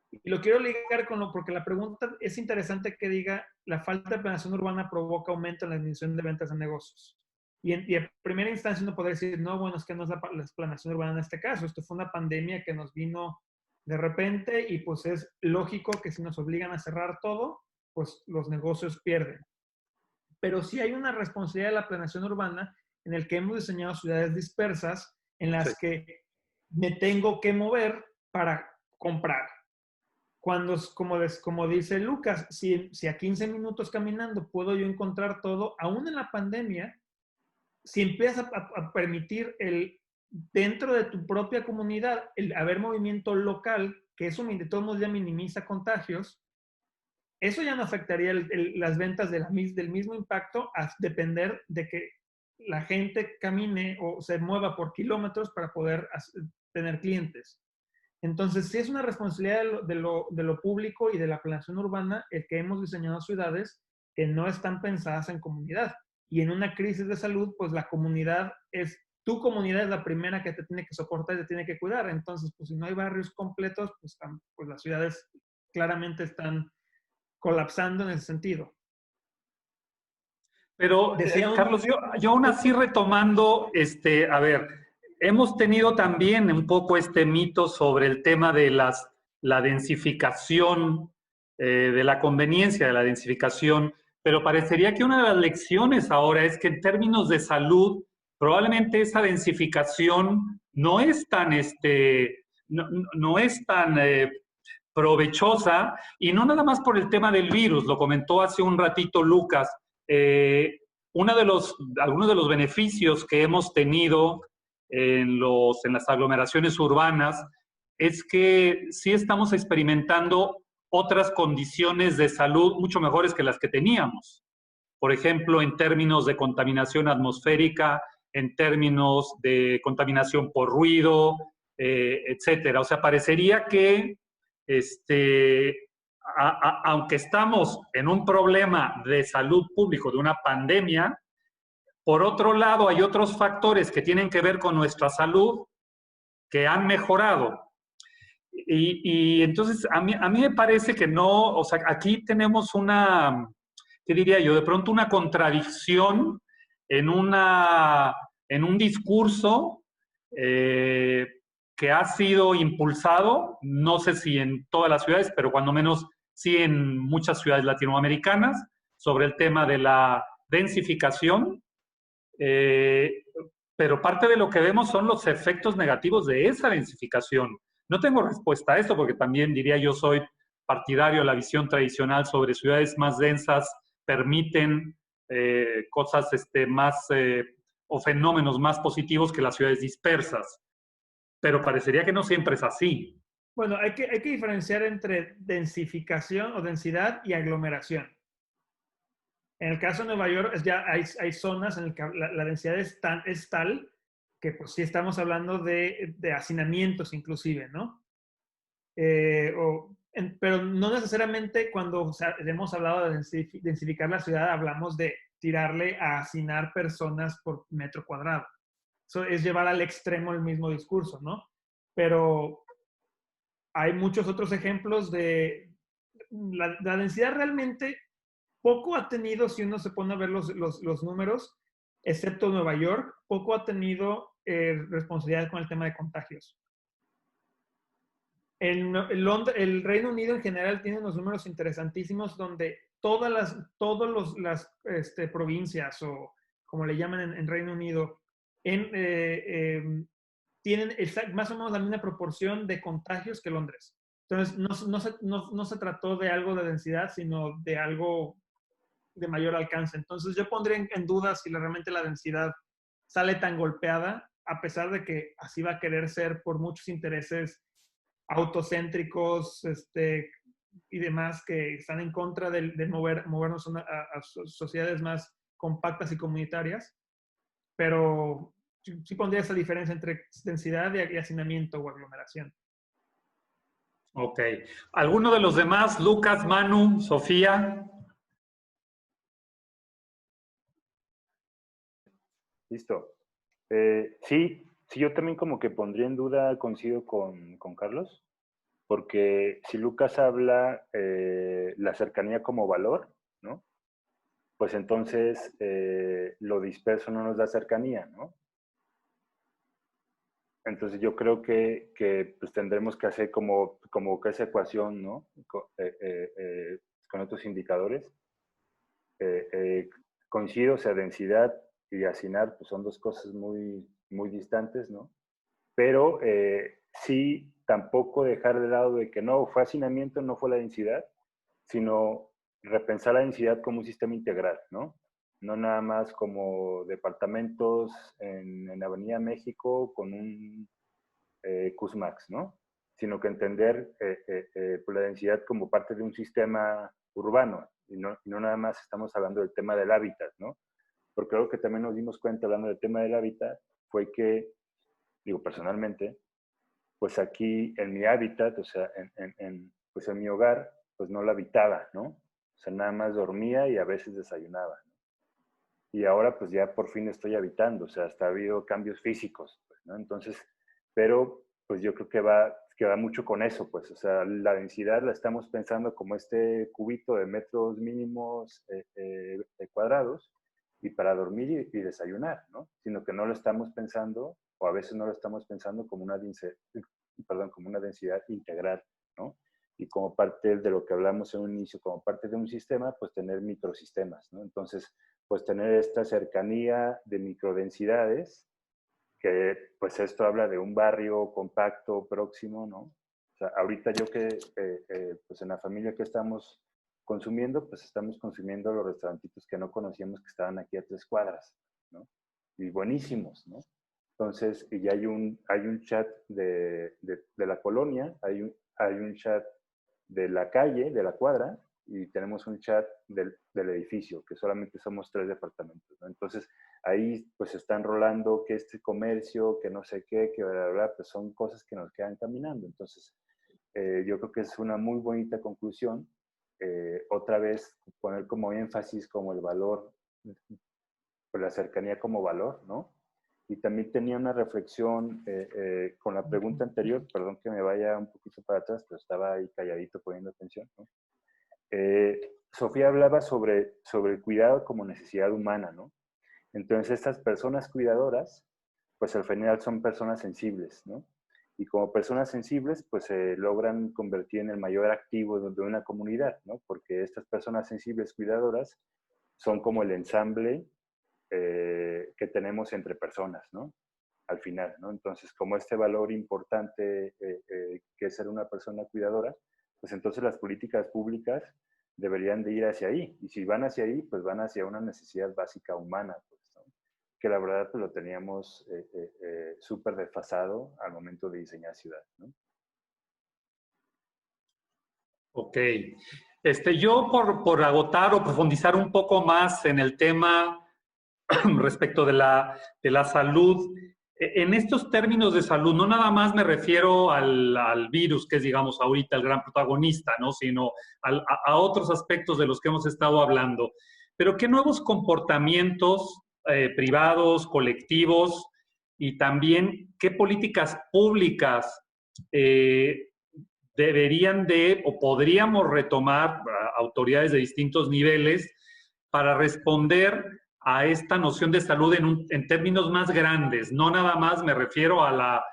Y lo quiero ligar porque la pregunta es interesante que diga, la falta de planeación urbana provoca aumento en la disminución de ventas de negocios. Y en primera instancia uno podría decir, no, bueno, es que no es la planeación urbana en este caso, esto fue una pandemia que nos vino de repente y pues es lógico que si nos obligan a cerrar todo, pues los negocios pierden. Pero sí hay una responsabilidad de la planeación urbana en el que hemos diseñado ciudades dispersas en las que me tengo que mover para comprar. Cuando, como dice Lucas, si a 15 minutos caminando puedo yo encontrar todo, aún en la pandemia, si empiezas a permitir dentro de tu propia comunidad el haber movimiento local, que eso de todos modos ya minimiza contagios, eso ya no afectaría las ventas del mismo impacto a depender de que la gente camine o se mueva por kilómetros para poder tener clientes. Entonces, sí es una responsabilidad de lo público y de la planeación urbana el que hemos diseñado ciudades que no están pensadas en comunidad. Y en una crisis de salud, pues tu comunidad es la primera que te tiene que soportar y te tiene que cuidar. Entonces, pues si no hay barrios completos, pues las ciudades claramente están colapsando en ese sentido. Pero, Carlos, yo aún así retomando, a ver, hemos tenido también un poco este mito sobre el tema de la densificación, de la conveniencia de la densificación, pero parecería que una de las lecciones ahora es que en términos de salud, probablemente esa densificación no es tan, no es tan provechosa, y no nada más por el tema del virus, lo comentó hace un ratito Lucas. Algunos de los beneficios que hemos tenido en las aglomeraciones urbanas es que sí estamos experimentando otras condiciones de salud mucho mejores que las que teníamos. Por ejemplo, en términos de contaminación atmosférica, en términos de contaminación por ruido, etcétera. O sea, parecería que aunque estamos en un problema de salud pública, de una pandemia, por otro lado hay otros factores que tienen que ver con nuestra salud que han mejorado. Y entonces a mí me parece que no, o sea, aquí tenemos ¿qué diría yo? De pronto una contradicción en un discurso que ha sido impulsado, no sé si en todas las ciudades, pero cuando menos sí en muchas ciudades latinoamericanas, sobre el tema de la densificación, pero parte de lo que vemos son los efectos negativos de esa densificación. No tengo respuesta a esto porque también diría yo soy partidario de la visión tradicional sobre ciudades más densas permiten cosas más o fenómenos más positivos que las ciudades dispersas. Pero parecería que no siempre es así. Bueno, hay que diferenciar entre densificación o densidad y aglomeración. En el caso de Nueva York, ya hay zonas en las que la densidad es tal que pues sí estamos hablando de hacinamientos inclusive, ¿no? Pero no necesariamente cuando hemos hablado de densificar la ciudad, hablamos de tirarle a hacinar personas por metro cuadrado. es llevar al extremo el mismo discurso, ¿no? Pero hay muchos otros ejemplos de la densidad realmente poco ha tenido, si uno se pone a ver los números, excepto Nueva York, poco ha tenido responsabilidad con el tema de contagios. El Reino Unido en general tiene unos números interesantísimos donde todas las provincias, o como le llaman en Reino Unido, tienen más o menos la misma proporción de contagios que Londres. Entonces, no se trató de algo de densidad, sino de algo de mayor alcance. Entonces, yo pondría en duda si realmente la densidad sale tan golpeada, a pesar de que así va a querer ser por muchos intereses autocéntricos y demás que están en contra de movernos a sociedades más compactas y comunitarias. Pero sí pondría esa diferencia entre densidad y hacinamiento o aglomeración. Ok. ¿Alguno de los demás? Lucas, Manu, Sofía. Listo. Sí, yo también como que pondría en duda, coincido con Carlos, porque si Lucas habla la cercanía como valor, ¿no? Pues entonces lo disperso no nos da cercanía, ¿no? Entonces yo creo que pues tendremos que hacer como que esa ecuación, ¿no? Con otros indicadores. Coincido, o sea, densidad y hacinar pues son dos cosas muy, muy distantes, ¿no? Pero sí tampoco dejar de lado de que no fue hacinamiento, no fue la densidad, sino repensar la densidad como un sistema integral, ¿no? No nada más como departamentos en Avenida México con un Cusmax, ¿no? Sino que entender la densidad como parte de un sistema urbano y no nada más estamos hablando del tema del hábitat, ¿no? Porque algo que también nos dimos cuenta hablando del tema del hábitat fue que, digo personalmente, pues aquí en mi hábitat, o sea, pues en mi hogar, pues no la habitaba, ¿no? O sea, nada más dormía y a veces desayunaba, ¿no? Y ahora pues ya por fin estoy habitando, o sea, hasta ha habido cambios físicos, pues, ¿no? Entonces, pero pues yo creo que va mucho con eso, pues, o sea, la densidad la estamos pensando como este cubito de metros mínimos cuadrados y para dormir y desayunar, ¿no? Sino que no lo estamos pensando, o a veces no lo estamos pensando como una densidad integral, ¿no? Y como parte de lo que hablamos en un inicio, como parte de un sistema, pues tener microsistemas, ¿no? Entonces, pues tener esta cercanía de microdensidades, que pues esto habla de un barrio compacto, próximo, ¿no? O sea, ahorita yo que, pues en la familia que estamos consumiendo, pues estamos consumiendo los restaurantitos que no conocíamos que estaban aquí a 3 cuadras, ¿no? Y buenísimos, ¿no? Entonces, y hay un chat de la colonia, hay un chat de la calle, de la cuadra, y tenemos un chat del edificio, que solamente somos 3 departamentos, ¿no? Entonces, ahí pues están rolando que este comercio, que no sé qué, que bla, bla, bla, pues son cosas que nos quedan caminando. Entonces, yo creo que es una muy bonita conclusión. Otra vez, poner como énfasis como el valor, pues la cercanía como valor, ¿no? Y también tenía una reflexión con la pregunta anterior, perdón que me vaya un poquito para atrás, pero estaba ahí calladito poniendo atención, ¿no? Sofía hablaba sobre el cuidado como necesidad humana, ¿no? Entonces estas personas cuidadoras, pues al final son personas sensibles, ¿no? Y como personas sensibles, pues se logran convertir en el mayor activo de una comunidad, ¿no? Porque estas personas sensibles cuidadoras son como el ensamble que tenemos entre personas, ¿no? Al final, ¿no? Entonces, como este valor importante que es ser una persona cuidadora, pues entonces las políticas públicas deberían de ir hacia ahí. Y si van hacia ahí, pues van hacia una necesidad básica humana, pues, ¿no? Que la verdad pues lo teníamos súper desfasado al momento de diseñar ciudad, ¿no? Ok. Yo por agotar o profundizar un poco más en el tema respecto de la salud, en estos términos de salud, no nada más me refiero al virus, que es, digamos, ahorita el gran protagonista, ¿no? Sino a otros aspectos de los que hemos estado hablando. Pero ¿qué nuevos comportamientos privados, colectivos, y también qué políticas públicas deberían de o podríamos retomar autoridades de distintos niveles para responder a esta noción de salud en términos más grandes. No nada más me refiero a la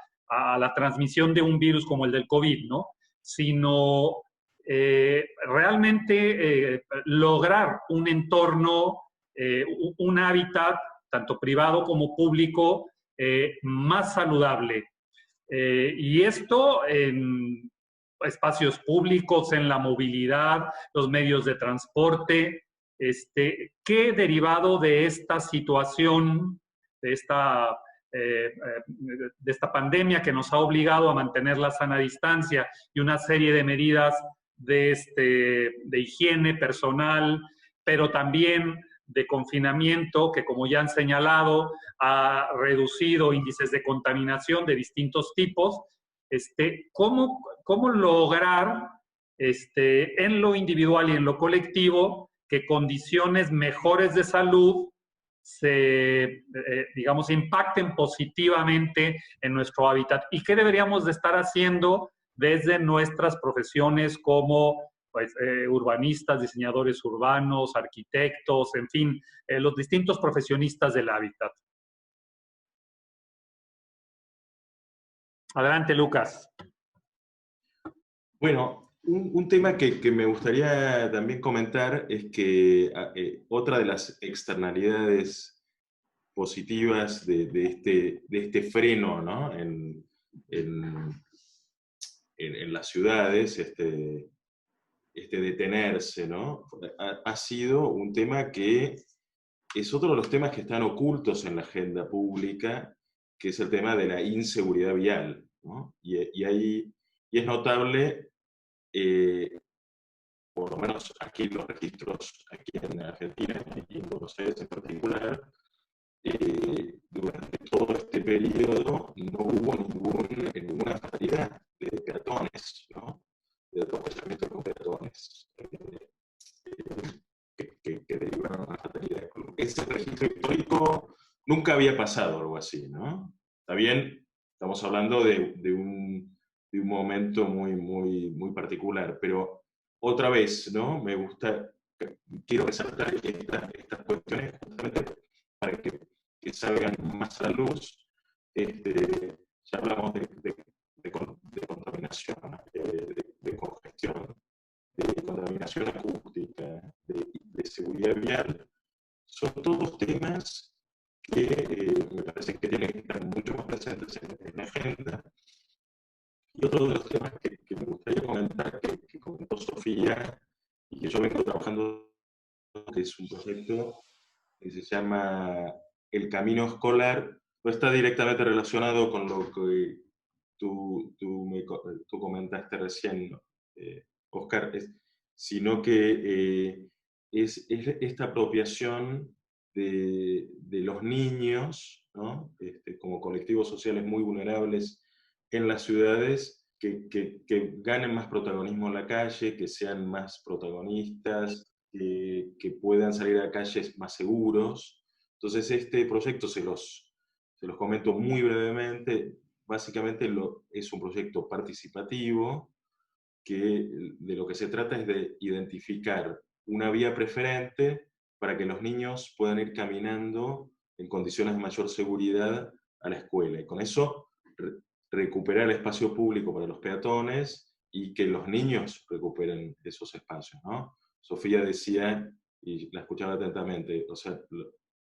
transmisión de un virus como el del COVID, ¿no? Sino realmente lograr un entorno, un hábitat, tanto privado como público, más saludable. Y esto en espacios públicos, en la movilidad, los medios de transporte. ¿Qué derivado de esta situación, de esta pandemia que nos ha obligado a mantener la sana distancia y una serie de medidas de higiene personal, pero también de confinamiento, que como ya han señalado, ha reducido índices de contaminación de distintos tipos? ¿Cómo lograr en lo individual y en lo colectivo que condiciones mejores de salud digamos, impacten positivamente en nuestro hábitat? ¿Y qué deberíamos de estar haciendo desde nuestras profesiones como urbanistas, diseñadores urbanos, arquitectos, en fin, los distintos profesionistas del hábitat? Adelante, Lucas. Bueno, un tema que me gustaría también comentar es que otra de las externalidades positivas de este freno, ¿no? en las ciudades, este detenerse, ¿no? Ha sido un tema que es otro de los temas que están ocultos en la agenda pública, que es el tema de la inseguridad vial, ¿no? Y es notable, por lo menos aquí los registros, aquí en Argentina y en Buenos Aires en particular, durante todo este periodo no hubo ninguna fatalidad de peatones, ¿no? De atropellamiento con peatones, que derivaron a una fatalidad. Ese registro histórico nunca había pasado algo así, ¿no? Está bien, estamos hablando de un momento muy particular, pero otra vez, ¿no? Quiero resaltar estas cuestiones justamente para que salgan más a la luz. Ya hablamos de contaminación, de congestión, de contaminación acústica, de seguridad vial. Son todos temas que me parece que tienen que estar mucho más presentes en la agenda. Y otro de los temas que me gustaría comentar, que comentó Sofía, y que yo vengo trabajando, que es un proyecto que se llama El Camino Escolar, no está directamente relacionado con lo que tú comentaste recién, Oscar, sino que es esta apropiación de los niños, ¿no? Como colectivos sociales muy vulnerables en las ciudades, que ganen más protagonismo en la calle, que sean más protagonistas, que puedan salir a calles más seguros. Entonces este proyecto se los comento muy brevemente. Básicamente es un proyecto participativo que de lo que se trata es de identificar una vía preferente para que los niños puedan ir caminando en condiciones de mayor seguridad a la escuela. Y con eso recuperar el espacio público para los peatones y que los niños recuperen esos espacios, ¿no? Sofía decía, y la escuchaba atentamente, o sea,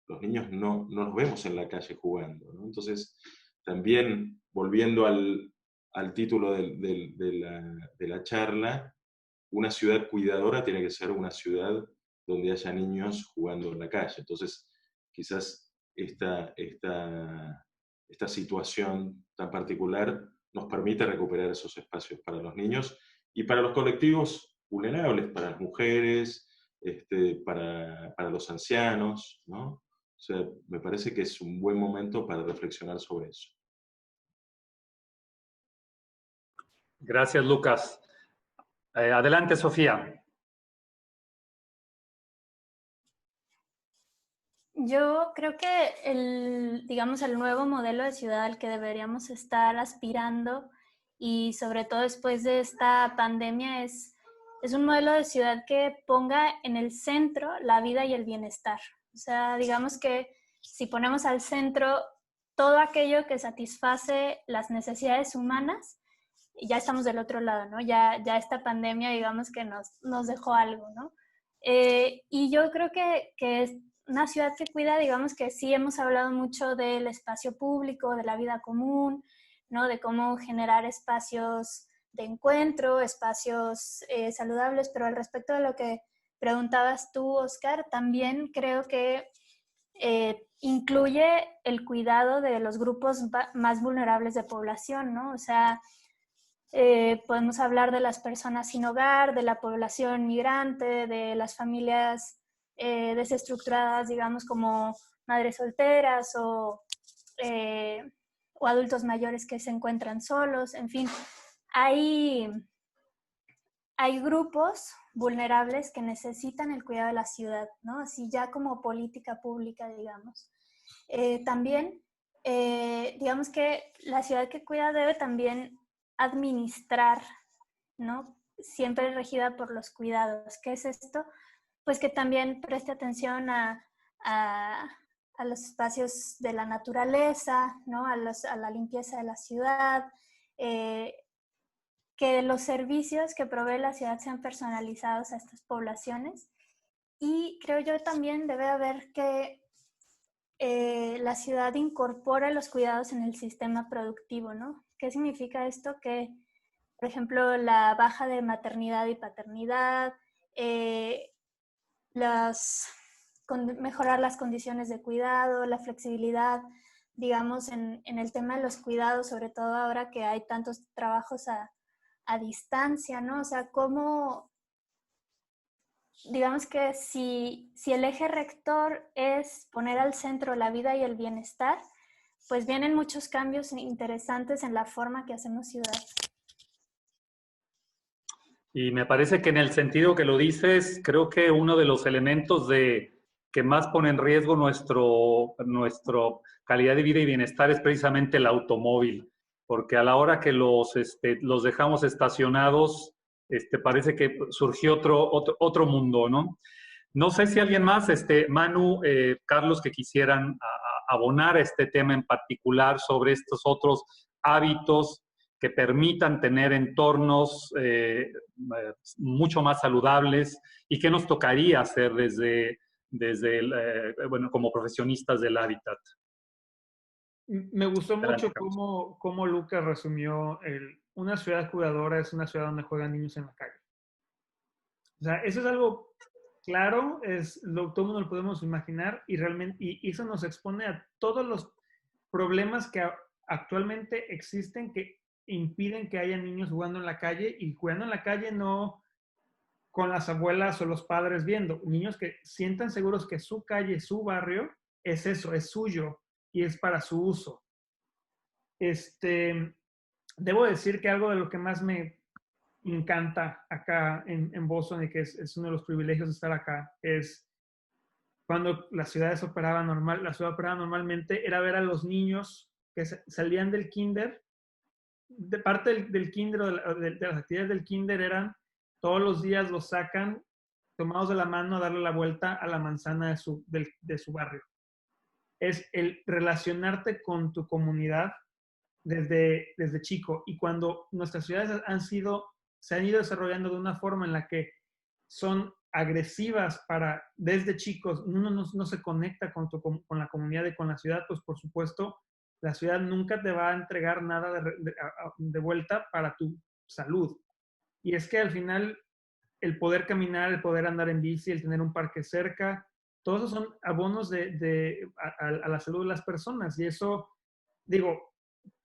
los niños no nos vemos en la calle jugando, ¿no? Entonces, también volviendo al título de la charla, una ciudad cuidadora tiene que ser una ciudad donde haya niños jugando en la calle. Entonces, quizás esta situación tan particular nos permite recuperar esos espacios para los niños y para los colectivos vulnerables, para las mujeres, para los ancianos, ¿no? O sea, me parece que es un buen momento para reflexionar sobre eso. Gracias, Lucas. Adelante, Sofía. Yo creo que digamos, el nuevo modelo de ciudad al que deberíamos estar aspirando, y sobre todo después de esta pandemia, es un modelo de ciudad que ponga en el centro la vida y el bienestar. O sea, digamos que si ponemos al centro todo aquello que satisface las necesidades humanas, ya estamos del otro lado, ¿no? Ya esta pandemia, digamos que nos dejó algo, ¿no? Y yo creo que es una ciudad que cuida, digamos que sí hemos hablado mucho del espacio público, de la vida común, ¿no? De cómo generar espacios de encuentro, espacios saludables, pero al respecto de lo que preguntabas tú, Oscar, también creo que incluye el cuidado de los grupos más vulnerables de población, ¿no? O sea, podemos hablar de las personas sin hogar, de la población migrante, de las familias desestructuradas, digamos, como madres solteras o adultos mayores que se encuentran solos. En fin, hay grupos vulnerables que necesitan el cuidado de la ciudad, ¿no? Así ya como política pública, digamos. También, digamos que la ciudad que cuida debe también administrar, ¿no? Siempre regida por los cuidados. ¿Qué es esto? Pues que también preste atención a los espacios de la naturaleza, ¿no? A la limpieza de la ciudad, que los servicios que provee la ciudad sean personalizados a estas poblaciones. Y creo yo también debe haber que la ciudad incorpora los cuidados en el sistema productivo, ¿no? ¿Qué significa esto? Que, por ejemplo, la baja de maternidad y paternidad, mejorar las condiciones de cuidado, la flexibilidad, digamos, en el tema de los cuidados, sobre todo ahora que hay tantos trabajos a distancia, ¿no? O sea, cómo, digamos que si el eje rector es poner al centro la vida y el bienestar, pues vienen muchos cambios interesantes en la forma que hacemos ciudad. Y me parece que en el sentido que lo dices, creo que uno de los elementos que más pone en riesgo nuestro calidad de vida y bienestar es precisamente el automóvil, porque a la hora que los dejamos estacionados, parece que surgió otro mundo, ¿no? No sé si alguien más, Manu, Carlos, que quisieran abonar a este tema en particular sobre estos otros hábitos que permitan tener entornos mucho más saludables y qué nos tocaría hacer desde bueno, como profesionistas del hábitat. Me gustó Adelante, mucho cómo Lucas resumió una ciudad cuidadora es una ciudad donde juegan niños en la calle. O sea, eso es algo claro, todo el mundo lo podemos imaginar y realmente, y eso nos expone a todos los problemas que actualmente existen que impiden que haya niños jugando en la calle, y jugando en la calle no con las abuelas o los padres viendo, niños que sientan seguros que su calle, su barrio, es eso, es suyo y es para su uso. Debo decir que algo de lo que más me encanta acá en Boston, y que es uno de los privilegios de estar acá, es cuando las ciudades operaban la ciudad operaba normalmente, era ver a los niños que salían del kinder. De parte del kinder, o de las actividades del kinder, eran todos los días los sacan tomados de la mano a darle la vuelta a la manzana de su barrio. Es el relacionarte con tu comunidad desde chico. Y cuando nuestras ciudades se han ido desarrollando de una forma en la que son agresivas desde chicos, uno no se conecta con la comunidad y con la ciudad, pues por supuesto la ciudad nunca te va a entregar nada de vuelta para tu salud. Y es que al final el poder caminar, el poder andar en bici, el tener un parque cerca, todos esos son abonos a la salud de las personas. Y eso, digo,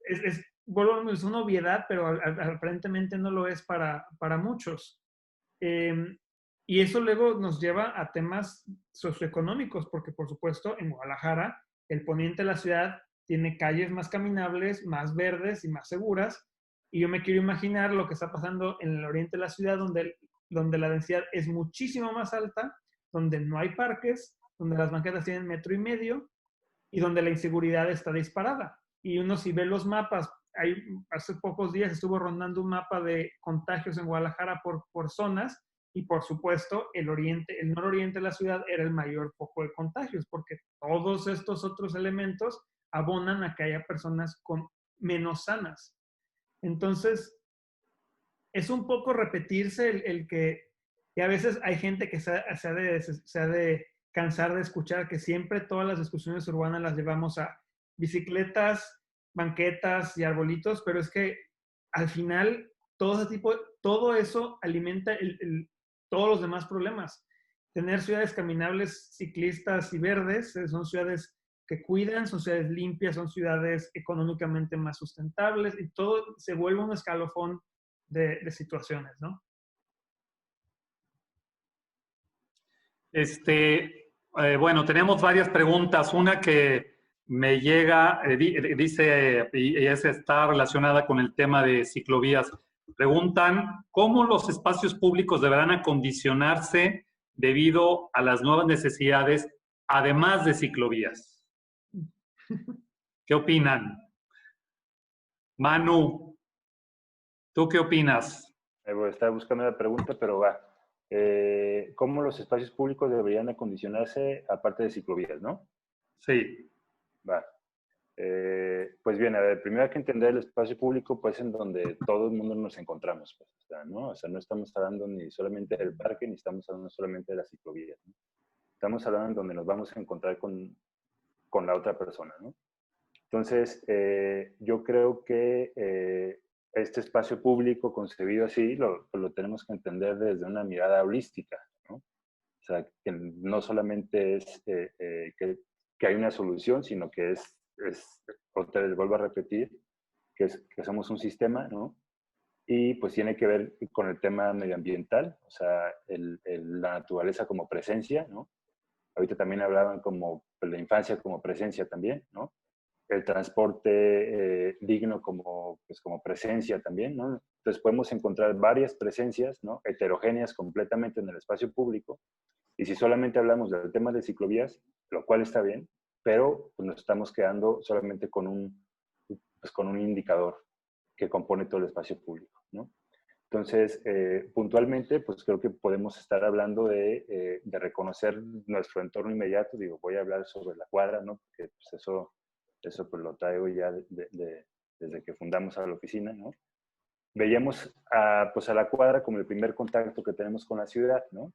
es una obviedad, pero aparentemente no lo es para muchos. Y eso luego nos lleva a temas socioeconómicos, porque por supuesto en Guadalajara, el poniente de la ciudad tiene calles más caminables, más verdes y más seguras. Y yo me quiero imaginar lo que está pasando en el oriente de la ciudad, donde la densidad es muchísimo más alta, donde no hay parques, donde las banquetas tienen 1,5 metros y donde la inseguridad está disparada. Y uno si ve los mapas, hace pocos días estuvo rondando un mapa de contagios en Guadalajara por zonas, y por supuesto el nororiente de la ciudad era el mayor foco de contagios, porque todos estos otros elementos abonan a que haya personas menos sanas. Entonces, es un poco repetirse el que a veces hay gente que se ha de cansar de escuchar que siempre todas las discusiones urbanas las llevamos a bicicletas, banquetas y arbolitos, pero es que al final todo eso alimenta todos los demás problemas. Tener ciudades caminables, ciclistas y verdes son ciudades que cuidan, son ciudades limpias, son ciudades económicamente más sustentables, y todo se vuelve un escalofón de situaciones, ¿no? Bueno, tenemos varias preguntas. Una que me llega, dice, y esa está relacionada con el tema de ciclovías. Preguntan, ¿cómo los espacios públicos deberán acondicionarse debido a las nuevas necesidades, además de ciclovías? ¿Qué opinan? Manu, ¿tú qué opinas? Estaba buscando la pregunta, pero va. ¿Cómo los espacios públicos deberían acondicionarse aparte de ciclovías, no? Sí. Va. Pues bien, a ver, primero hay que entender el espacio público, pues en donde todo el mundo nos encontramos, pues, ¿no? O sea, no estamos hablando ni solamente del parque, ni estamos hablando solamente de las ciclovías, ¿no? Estamos hablando en donde nos vamos a encontrar con la otra persona, ¿no? Entonces, yo creo que este espacio público concebido así lo tenemos que entender desde una mirada holística, ¿no? O sea, que no solamente es que hay una solución, sino que otra vez vuelvo a repetir, que somos un sistema, ¿no? Y pues tiene que ver con el tema medioambiental, o sea, la naturaleza como presencia, ¿no? Ahorita también hablaban como la infancia como presencia también, ¿no? El transporte digno pues como presencia también, ¿no? Entonces podemos encontrar varias presencias, ¿no? Heterogéneas completamente en el espacio público. Y si solamente hablamos del tema de ciclovías, lo cual está bien, pero pues, nos estamos quedando solamente con un indicador que compone todo el espacio público, ¿no? Entonces, puntualmente, pues creo que podemos estar hablando de reconocer nuestro entorno inmediato. Digo, voy a hablar sobre la cuadra, ¿no? Porque pues, eso pues lo traigo ya desde que fundamos a la oficina, ¿no? Veíamos pues a la cuadra como el primer contacto que tenemos con la ciudad, ¿no?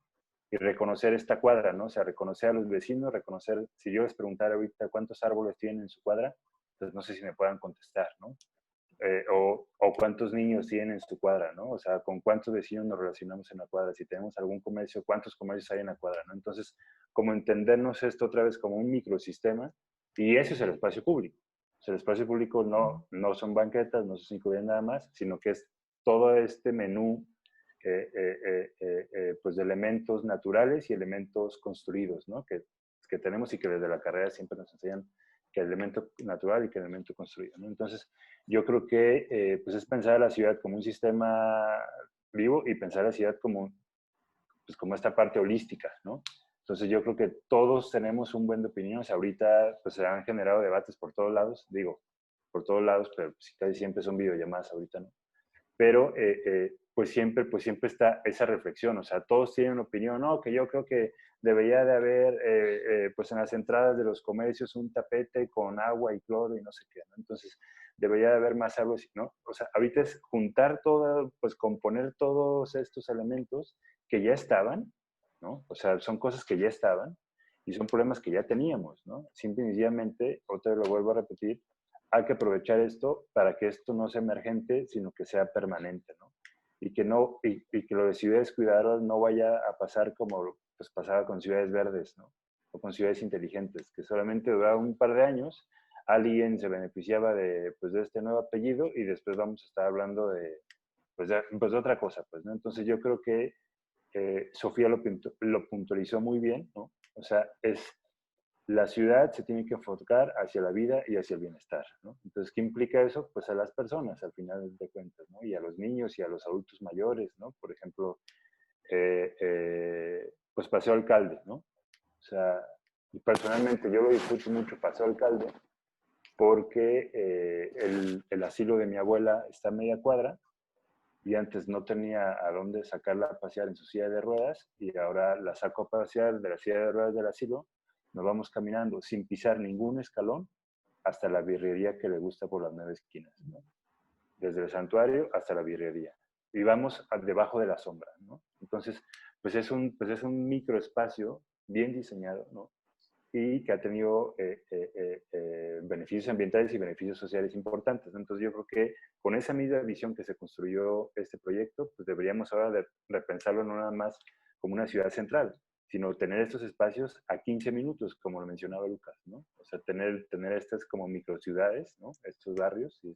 Y reconocer esta cuadra, ¿no? O sea, reconocer a los vecinos, reconocer, si yo les preguntara ahorita cuántos árboles tienen en su cuadra, pues no sé si me puedan contestar, ¿no? O cuántos niños tienen en su cuadra, ¿no? O sea, con cuántos vecinos nos relacionamos en la cuadra, si tenemos algún comercio, cuántos comercios hay en la cuadra, ¿no? Entonces, como entendernos esto otra vez como un microsistema, y eso es el espacio público. O sea, el espacio público no son banquetas, no son ciclovías nada más, sino que es todo este menú pues de elementos naturales y elementos construidos, ¿no? Que tenemos y que desde la carrera siempre nos enseñan que el elemento natural y que el elemento construido, ¿no? Entonces, yo creo que pues es pensar a la ciudad como un sistema vivo y pensar a la ciudad como esta parte holística, ¿no? Entonces, yo creo que todos tenemos un buen de opiniones. Ahorita pues se han generado debates por todos lados, por todos lados, pero pues, casi siempre son videollamadas ahorita, ¿no? Pero pues siempre está esa reflexión, o sea, todos tienen una opinión, no, que yo creo que debería de haber, pues en las entradas de los comercios un tapete con agua y cloro y no sé qué, ¿no? Entonces, debería de haber más árboles, ¿no? O sea, ahorita es juntar todo, pues componer todos estos elementos que ya estaban, ¿no? O sea, son cosas que ya estaban y son problemas que ya teníamos, ¿no? Simple y sencillamente, otra vez lo vuelvo a repetir, hay que aprovechar esto para que esto no sea emergente, sino que sea permanente, ¿no? Y que lo de ciudades cuidadoras no vaya a pasar como pues, pasaba con ciudades verdes, ¿no? O con ciudades inteligentes, que solamente duraba un par de años, alguien se beneficiaba de este nuevo apellido y después vamos a estar hablando de otra cosa, pues, ¿no? Entonces yo creo que Sofía lo puntualizó muy bien, ¿no? O sea, la ciudad se tiene que enfocar hacia la vida y hacia el bienestar, ¿no? Entonces, ¿qué implica eso? Pues a las personas, al final de cuentas, ¿no? Y a los niños y a los adultos mayores, ¿no? Por ejemplo, pues Paseo Alcalde, ¿no? O sea, Y personalmente yo lo disfruto mucho Paso Alcalde porque el asilo de mi abuela está a media cuadra y antes no tenía a dónde sacarla a pasear en su silla de ruedas y ahora la saco a pasear de la silla de ruedas del asilo. Nos vamos caminando sin pisar ningún escalón hasta la birrería que le gusta por las 9 esquinas, ¿no? Desde el santuario hasta la birrería. Y vamos debajo de la sombra, ¿no? Entonces, pues es un microespacio bien diseñado, ¿no? Y que ha tenido beneficios ambientales y beneficios sociales importantes. Entonces yo creo que con esa misma visión que se construyó este proyecto, pues deberíamos ahora de repensarlo no nada más como una ciudad central, sino tener estos espacios a 15 minutos, como lo mencionaba Lucas, ¿no? O sea, tener estas como microciudades, ¿no? Estos barrios y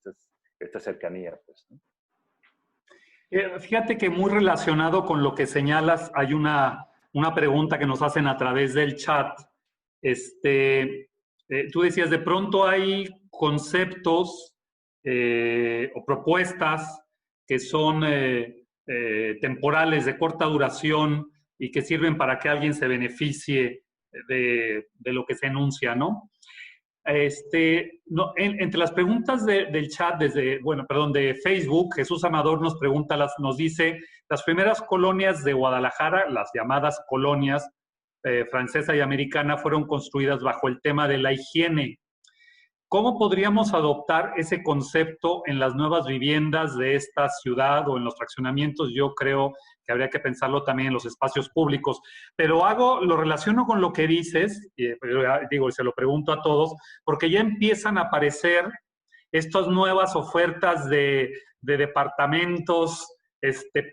esta cercanía, pues, ¿no? Fíjate que muy relacionado con lo que señalas, hay una pregunta que nos hacen a través del chat. Tú decías, de pronto hay conceptos o propuestas que son temporales, de corta duración y que sirven para que alguien se beneficie de lo que se enuncia, ¿no? No, entre las preguntas del chat, de Facebook, Jesús Amador nos pregunta, nos dice, las primeras colonias de Guadalajara, las llamadas colonias francesa y americana, fueron construidas bajo el tema de la higiene. ¿Cómo podríamos adoptar ese concepto en las nuevas viviendas de esta ciudad o en los fraccionamientos? Yo creo que habría que pensarlo también en los espacios públicos. Pero lo relaciono con lo que dices, digo, se lo pregunto a todos, porque ya empiezan a aparecer estas nuevas ofertas de departamentos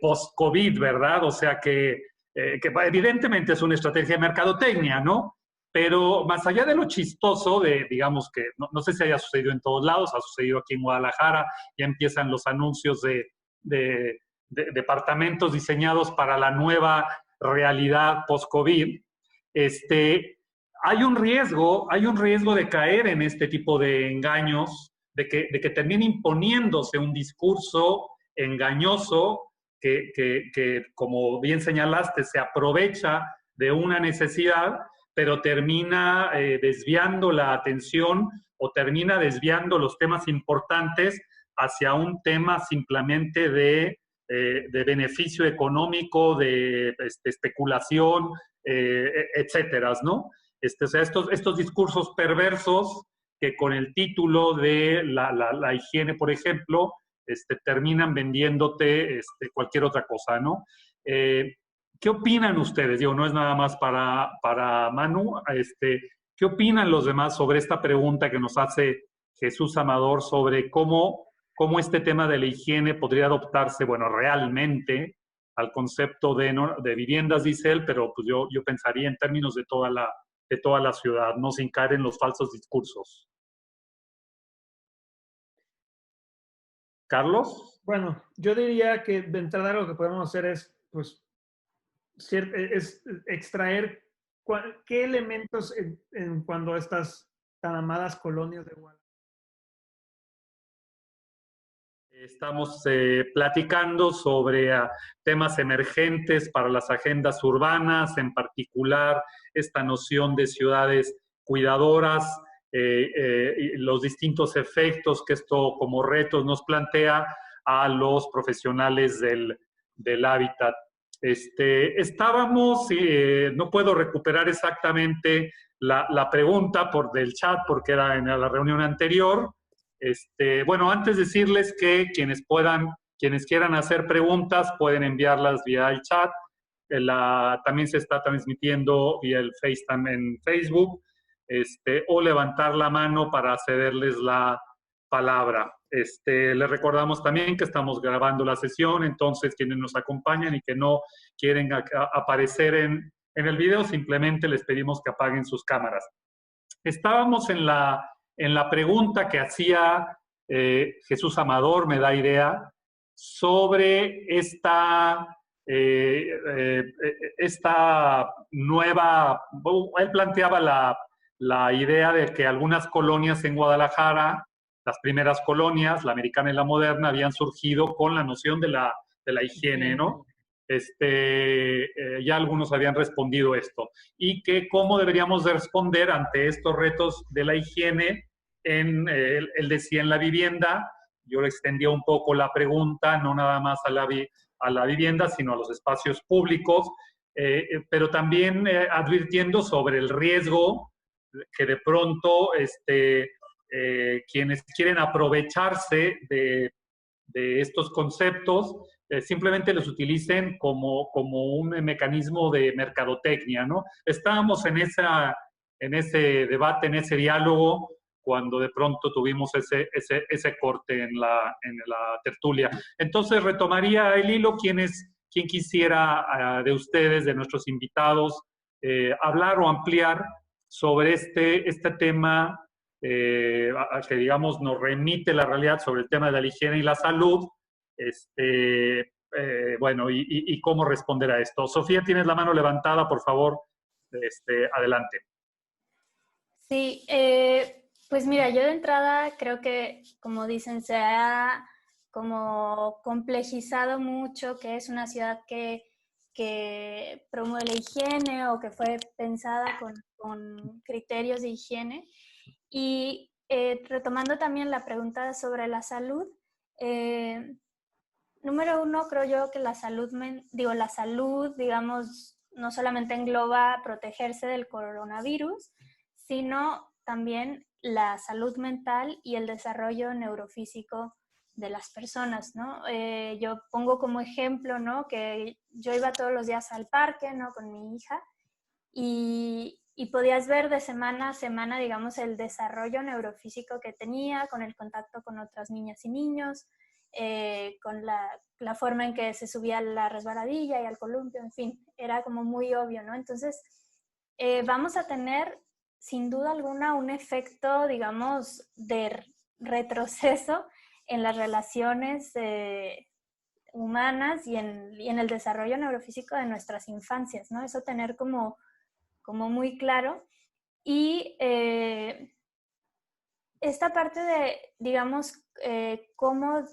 post-COVID, ¿verdad? O sea que evidentemente es una estrategia de mercadotecnia, ¿no? Pero más allá de lo chistoso, digamos que no sé si haya sucedido en todos lados, ha sucedido aquí en Guadalajara, ya empiezan los anuncios de departamentos diseñados para la nueva realidad post-COVID. Hay un riesgo de caer en este tipo de engaños, de que termine imponiéndose un discurso engañoso que, como bien señalaste, se aprovecha de una necesidad, pero termina desviando la atención o termina desviando los temas importantes hacia un tema simplemente de beneficio económico, de especulación, etcétera, ¿no? O sea, estos discursos perversos que con el título de la higiene, por ejemplo, terminan vendiéndote cualquier otra cosa, ¿no? ¿Qué opinan ustedes? Digo, no es nada más para Manu. ¿Qué opinan los demás sobre esta pregunta que nos hace Jesús Amador sobre cómo este tema de la higiene podría adoptarse, bueno, realmente al concepto de viviendas, dice él, pero pues yo pensaría en términos de toda la ciudad, no sin caer en los falsos discursos? ¿Carlos? Bueno, yo diría que de entrada lo que podemos hacer es, pues, extraer qué elementos en cuando estas tan amadas colonias de Guadalajara. Estamos platicando sobre temas emergentes para las agendas urbanas, en particular esta noción de ciudades cuidadoras, los distintos efectos que esto como retos nos plantea a los profesionales del hábitat. Estábamos, no puedo recuperar exactamente la pregunta del chat porque era en la reunión anterior. Bueno, antes decirles que quienes quieran hacer preguntas pueden enviarlas vía el chat. También se está transmitiendo vía el FaceTime en Facebook, o levantar la mano para cederles la palabra. Les recordamos también que estamos grabando la sesión, entonces quienes nos acompañan y que no quieren aparecer en el video, simplemente les pedimos que apaguen sus cámaras. Estábamos en la pregunta que hacía Jesús Amador, me da idea, sobre esta nueva, él planteaba la idea de que algunas colonias en Guadalajara, las primeras colonias, la americana y la moderna, habían surgido con la noción de la higiene, ¿no? ya algunos habían respondido esto. Y que cómo deberíamos de responder ante estos retos de la higiene él decía en la vivienda. Yo le extendía un poco la pregunta, no nada más a la vivienda, sino a los espacios públicos, pero también advirtiendo sobre el riesgo que de pronto quienes quieren aprovecharse de estos conceptos simplemente los utilicen como un mecanismo de mercadotecnia, ¿no? Estábamos en ese debate, en ese diálogo, cuando de pronto tuvimos ese corte en la tertulia. Entonces retomaría el hilo. ¿Quién quisiera de ustedes, de nuestros invitados, hablar o ampliar sobre este tema que, digamos, nos remite la realidad sobre el tema de la higiene y la salud? Bueno, y cómo responder a esto. Sofía, tienes la mano levantada, por favor, adelante. Sí, pues mira, yo de entrada creo que, como dicen, se ha como complejizado mucho, que es una ciudad que promueve la higiene o que fue pensada con criterios de higiene. Y retomando también la pregunta sobre la salud, número uno, creo yo que la salud, digamos, no solamente engloba protegerse del coronavirus, sino también la salud mental y el desarrollo neurofísico de las personas, ¿no? Yo pongo como ejemplo, ¿no? Que yo iba todos los días al parque, ¿no? Con mi hija y podías ver de semana a semana, digamos, el desarrollo neurofísico que tenía, con el contacto con otras niñas y niños, con la forma en que se subía a la resbaladilla y al columpio, en fin, era como muy obvio, ¿no? Entonces, vamos a tener, sin duda alguna, un efecto, digamos, de retroceso en las relaciones humanas y en el desarrollo neurofísico de nuestras infancias, ¿no? Eso tener como muy claro. Y esta parte de, digamos, cómo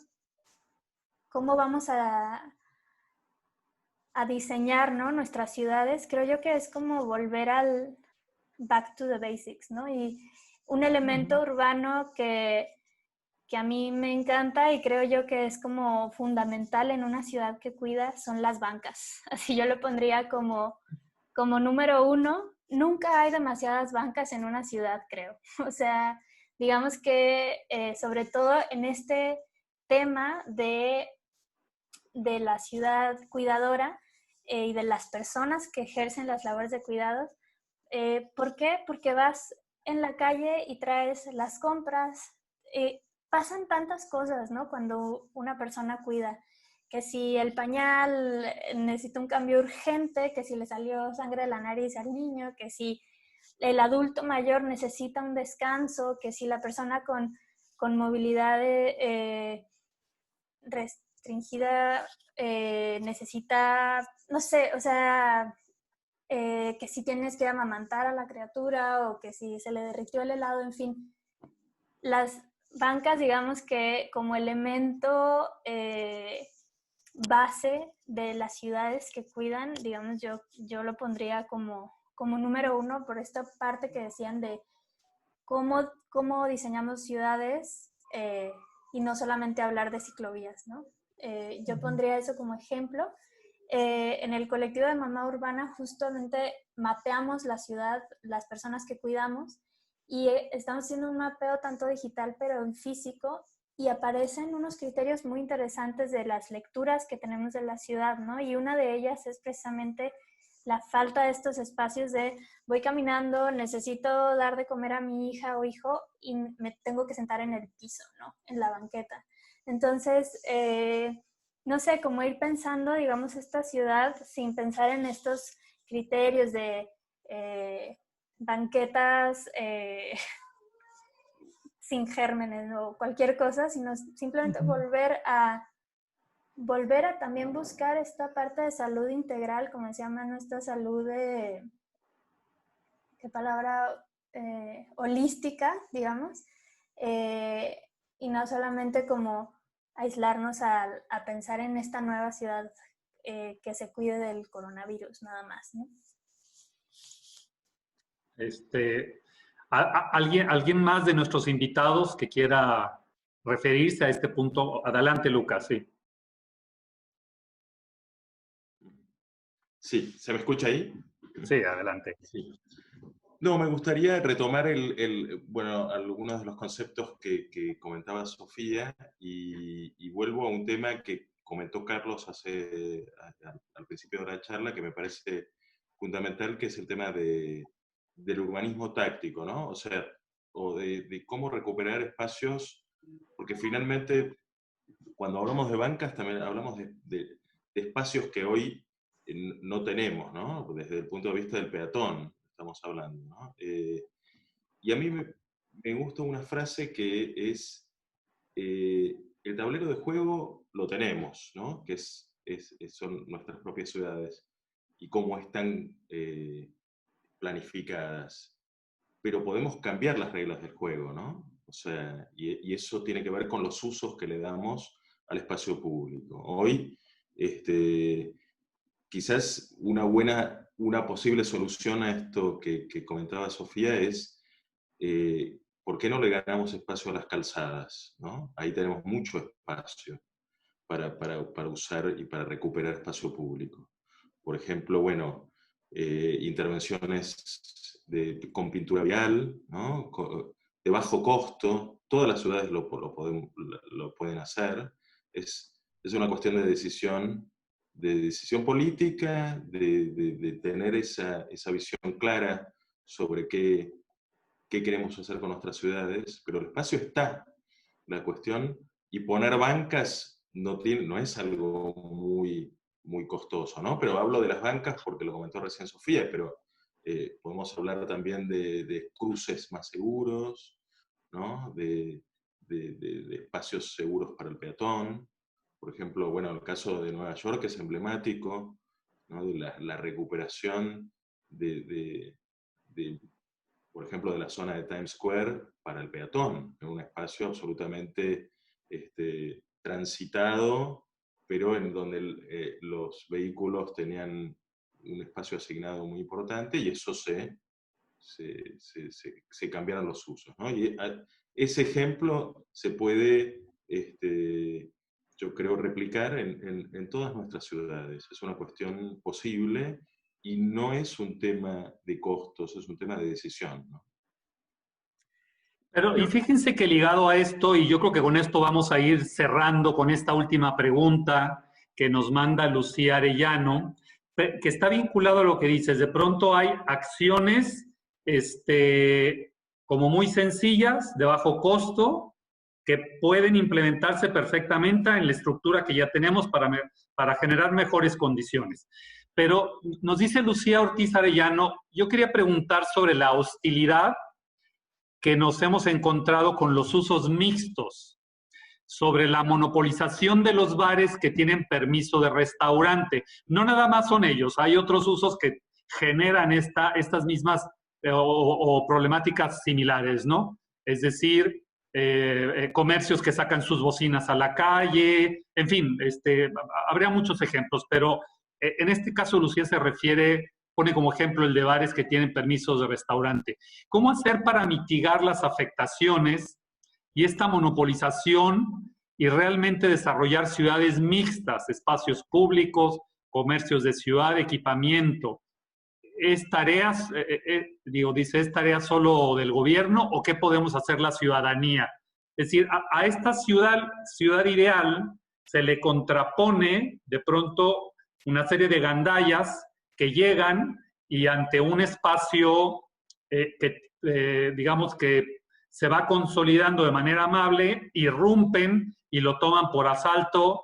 vamos a diseñar, ¿no? Nuestras ciudades, creo yo que es como volver al back to the basics, ¿no? Y un elemento urbano que a mí me encanta y creo yo que es como fundamental en una ciudad que cuida son las bancas. Así yo lo pondría como número uno. Nunca hay demasiadas bancas en una ciudad, creo. O sea, digamos que sobre todo en este tema de la ciudad cuidadora y de las personas que ejercen las labores de cuidados. ¿Por qué? Porque vas en la calle y traes las compras. Pasan tantas cosas, ¿no? Cuando una persona cuida, que si el pañal necesita un cambio urgente, que si le salió sangre de la nariz al niño, que si el adulto mayor necesita un descanso, que si la persona con movilidad restringida necesita, no sé, o sea, que si tienes que amamantar a la criatura o que si se le derritió el helado, en fin. Las bancas, digamos que como elemento base de las ciudades que cuidan, digamos, yo lo pondría como número uno por esta parte que decían de cómo diseñamos ciudades y no solamente hablar de ciclovías, ¿no? Yo pondría eso como ejemplo. En el colectivo de Mamá Urbana justamente mapeamos la ciudad, las personas que cuidamos, y estamos haciendo un mapeo tanto digital pero en físico, y aparecen unos criterios muy interesantes de las lecturas que tenemos de la ciudad, ¿no? Y una de ellas es precisamente la falta de estos espacios de voy caminando, necesito dar de comer a mi hija o hijo y me tengo que sentar en el piso, ¿no? En la banqueta. Entonces, no sé, cómo ir pensando, digamos, esta ciudad sin pensar en estos criterios de banquetas sin gérmenes o cualquier cosa, sino simplemente volver a también buscar esta parte de salud integral, como decía Manu, esta salud de, ¿qué palabra? Holística, digamos, y no solamente como aislarnos a pensar en esta nueva ciudad que se cuide del coronavirus, nada más, ¿no? ¿Alguien más de nuestros invitados que quiera referirse a este punto? Adelante, Lucas, sí. Sí, ¿se me escucha ahí? Sí, adelante. Sí. No, me gustaría retomar bueno, algunos de los conceptos que comentaba Sofía y vuelvo a un tema que comentó Carlos al principio de la charla, que me parece fundamental, que es el tema del urbanismo táctico, ¿no? O sea, de cómo recuperar espacios, porque finalmente cuando hablamos de bancas también hablamos de espacios que hoy no tenemos, ¿no? Desde el punto de vista del peatón estamos hablando, ¿no? Y a mí me gusta una frase que es, el tablero de juego lo tenemos, ¿no? Que son nuestras propias ciudades y cómo están planificadas. Pero podemos cambiar las reglas del juego, ¿no? O sea, y eso tiene que ver con los usos que le damos al espacio público. Hoy, quizás una posible solución a esto que comentaba Sofía es, ¿por qué no le ganamos espacio a las calzadas? ¿No? Ahí tenemos mucho espacio para usar y para recuperar espacio público. Por ejemplo, bueno, intervenciones con pintura vial, ¿no? De bajo costo, todas las ciudades lo pueden hacer. Es una cuestión de decisión política, de tener esa visión clara sobre qué queremos hacer con nuestras ciudades, pero el espacio está. La cuestión, y poner bancas no es algo muy costoso, ¿no? Pero hablo de las bancas porque lo comentó recién Sofía, pero podemos hablar también de cruces más seguros, ¿no? De espacios seguros para el peatón. Por ejemplo, bueno, el caso de Nueva York es emblemático, ¿no? De la recuperación por ejemplo, de la zona de Times Square para el peatón, en un espacio absolutamente transitado, pero en donde los vehículos tenían un espacio asignado muy importante y eso se cambiaron los usos, ¿no? Y ese ejemplo se puede, yo creo, replicar en todas nuestras ciudades. Es una cuestión posible y no es un tema de costos, es un tema de decisión, ¿no? Pero, y fíjense que ligado a esto, y yo creo que con esto vamos a ir cerrando con esta última pregunta que nos manda Lucía Arellano, que está vinculado a lo que dices. De pronto hay acciones como muy sencillas, de bajo costo, que pueden implementarse perfectamente en la estructura que ya tenemos para generar mejores condiciones. Pero nos dice Lucía Ortiz Arellano, yo quería preguntar sobre la hostilidad que nos hemos encontrado con los usos mixtos, sobre la monopolización de los bares que tienen permiso de restaurante. No nada más son ellos, hay otros usos que generan estas mismas o problemáticas similares, ¿no? Es decir, comercios que sacan sus bocinas a la calle, en fin, habría muchos ejemplos, pero en este caso Lucía pone como ejemplo el de bares que tienen permisos de restaurante. ¿Cómo hacer para mitigar las afectaciones y esta monopolización y realmente desarrollar ciudades mixtas, espacios públicos, comercios de ciudad, equipamiento? ¿Es tarea solo del gobierno o qué podemos hacer la ciudadanía? Es decir, a esta ciudad ideal se le contrapone de pronto una serie de gandallas que llegan y ante un espacio digamos que se va consolidando de manera amable, irrumpen y lo toman por asalto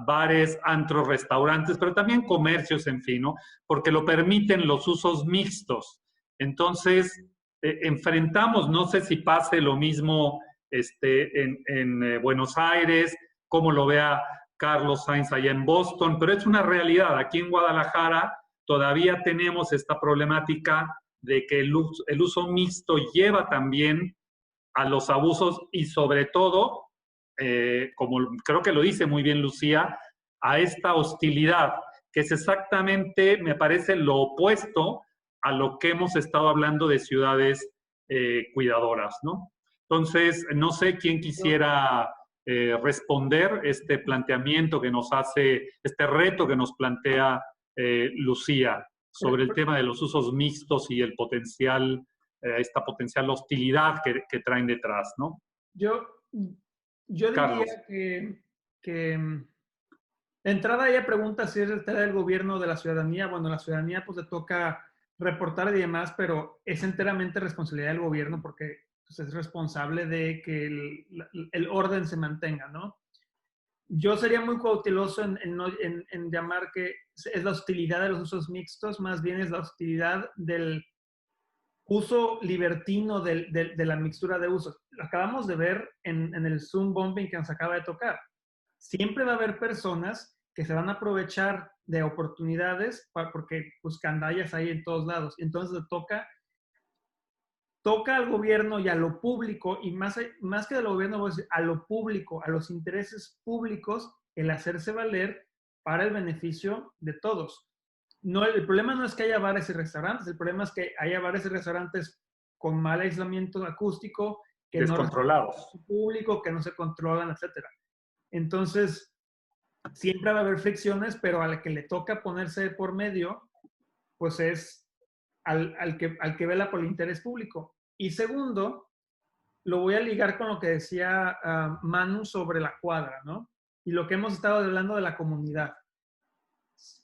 bares, antros, restaurantes, pero también comercios, en fin, ¿no? Porque lo permiten los usos mixtos. Entonces, enfrentamos, no sé si pase lo mismo en Buenos Aires, como lo vea Carlos Sainz allá en Boston, pero es una realidad. Aquí en Guadalajara todavía tenemos esta problemática de que el uso mixto lleva también a los abusos y sobre todo, como creo que lo dice muy bien Lucía, a esta hostilidad, que es exactamente, me parece, lo opuesto a lo que hemos estado hablando de ciudades cuidadoras, ¿no? Entonces, no sé quién quisiera responder este planteamiento que nos hace, este reto que nos plantea Lucía sobre el tema de los usos mixtos y el potencial, esta potencial hostilidad que traen detrás, ¿no? Yo Carlos. diría que de entrada ella pregunta si es entera del gobierno o de la ciudadanía. Bueno, la ciudadanía pues le toca reportar y demás, pero es enteramente responsabilidad del gobierno porque pues, es responsable de que el orden se mantenga, ¿no? Yo sería muy cauteloso en llamar que es la hostilidad de los usos mixtos, más bien es la hostilidad del uso libertino de la mixtura de usos. Lo acabamos de ver en el Zoom bombing que nos acaba de tocar. Siempre va a haber personas que se van a aprovechar de oportunidades porque pues candallas hay en todos lados. Entonces toca al gobierno y a lo público, y más que al gobierno, voy a decir, a lo público, a los intereses públicos, el hacerse valer para el beneficio de todos. No, el problema no es que haya bares y restaurantes, el problema es que haya bares y restaurantes con mal aislamiento acústico, que descontrolados, no respetan público, que no se controlan, etcétera. Entonces, siempre va a haber fricciones, pero a la que le toca ponerse por medio, pues es al que vela por el interés público. Y segundo, lo voy a ligar con lo que decía Manu sobre la cuadra, ¿no? Y lo que hemos estado hablando de la comunidad.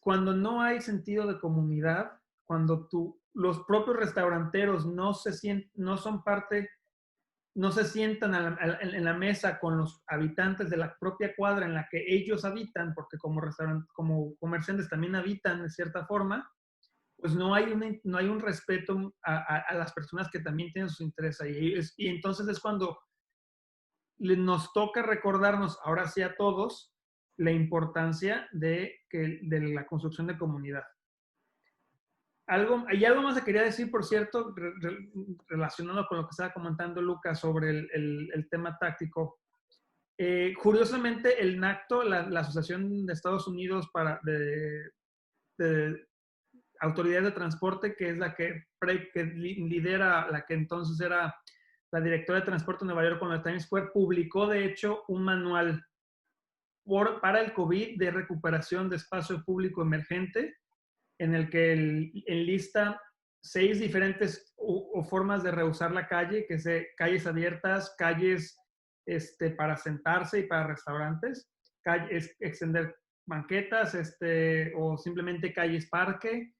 Cuando no hay sentido de comunidad, cuando los propios restauranteros no son parte, no se sientan en la mesa con los habitantes de la propia cuadra en la que ellos habitan, porque como comerciantes también habitan de cierta forma, pues no hay un respeto a las personas que también tienen sus intereses ahí. Y entonces es cuando nos toca recordarnos, ahora sí a todos, la importancia de la construcción de comunidad. Algo más que quería decir, por cierto, relacionado con lo que estaba comentando Lucas sobre el tema táctico. Curiosamente, el NACTO, la Asociación de Estados Unidos de Autoridad de Transporte, que es la que lidera, la que entonces era la directora de Transporte de Nueva York con la Times Square, publicó de hecho un manual para el COVID de recuperación de espacio público emergente, en el que enlista 6 diferentes formas de reusar la calle, que es calles abiertas, calles para sentarse y para restaurantes, extender banquetas, o simplemente calles parque,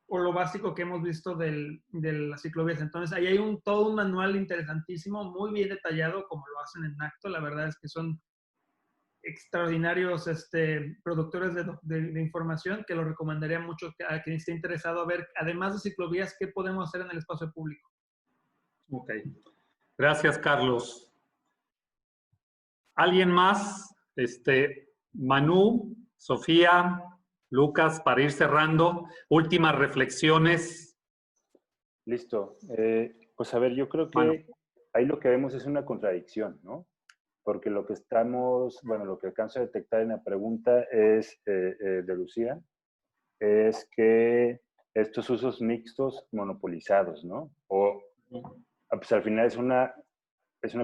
o lo básico que hemos visto de las ciclovías. Entonces, ahí hay todo un manual interesantísimo, muy bien detallado, como lo hacen en NACTO. La verdad es que son extraordinarios productores de información, que lo recomendaría mucho a quien esté interesado a ver, además de ciclovías, qué podemos hacer en el espacio público. Ok. Gracias, Carlos. ¿Alguien más? Manu, Sofía, Lucas, para ir cerrando, últimas reflexiones. Listo. Pues a ver, yo creo que Manu. ahí lo que vemos es una contradicción, ¿no? Porque lo que alcanzo a detectar en la pregunta es de Lucía, es que estos usos mixtos monopolizados, ¿no? O pues al final es una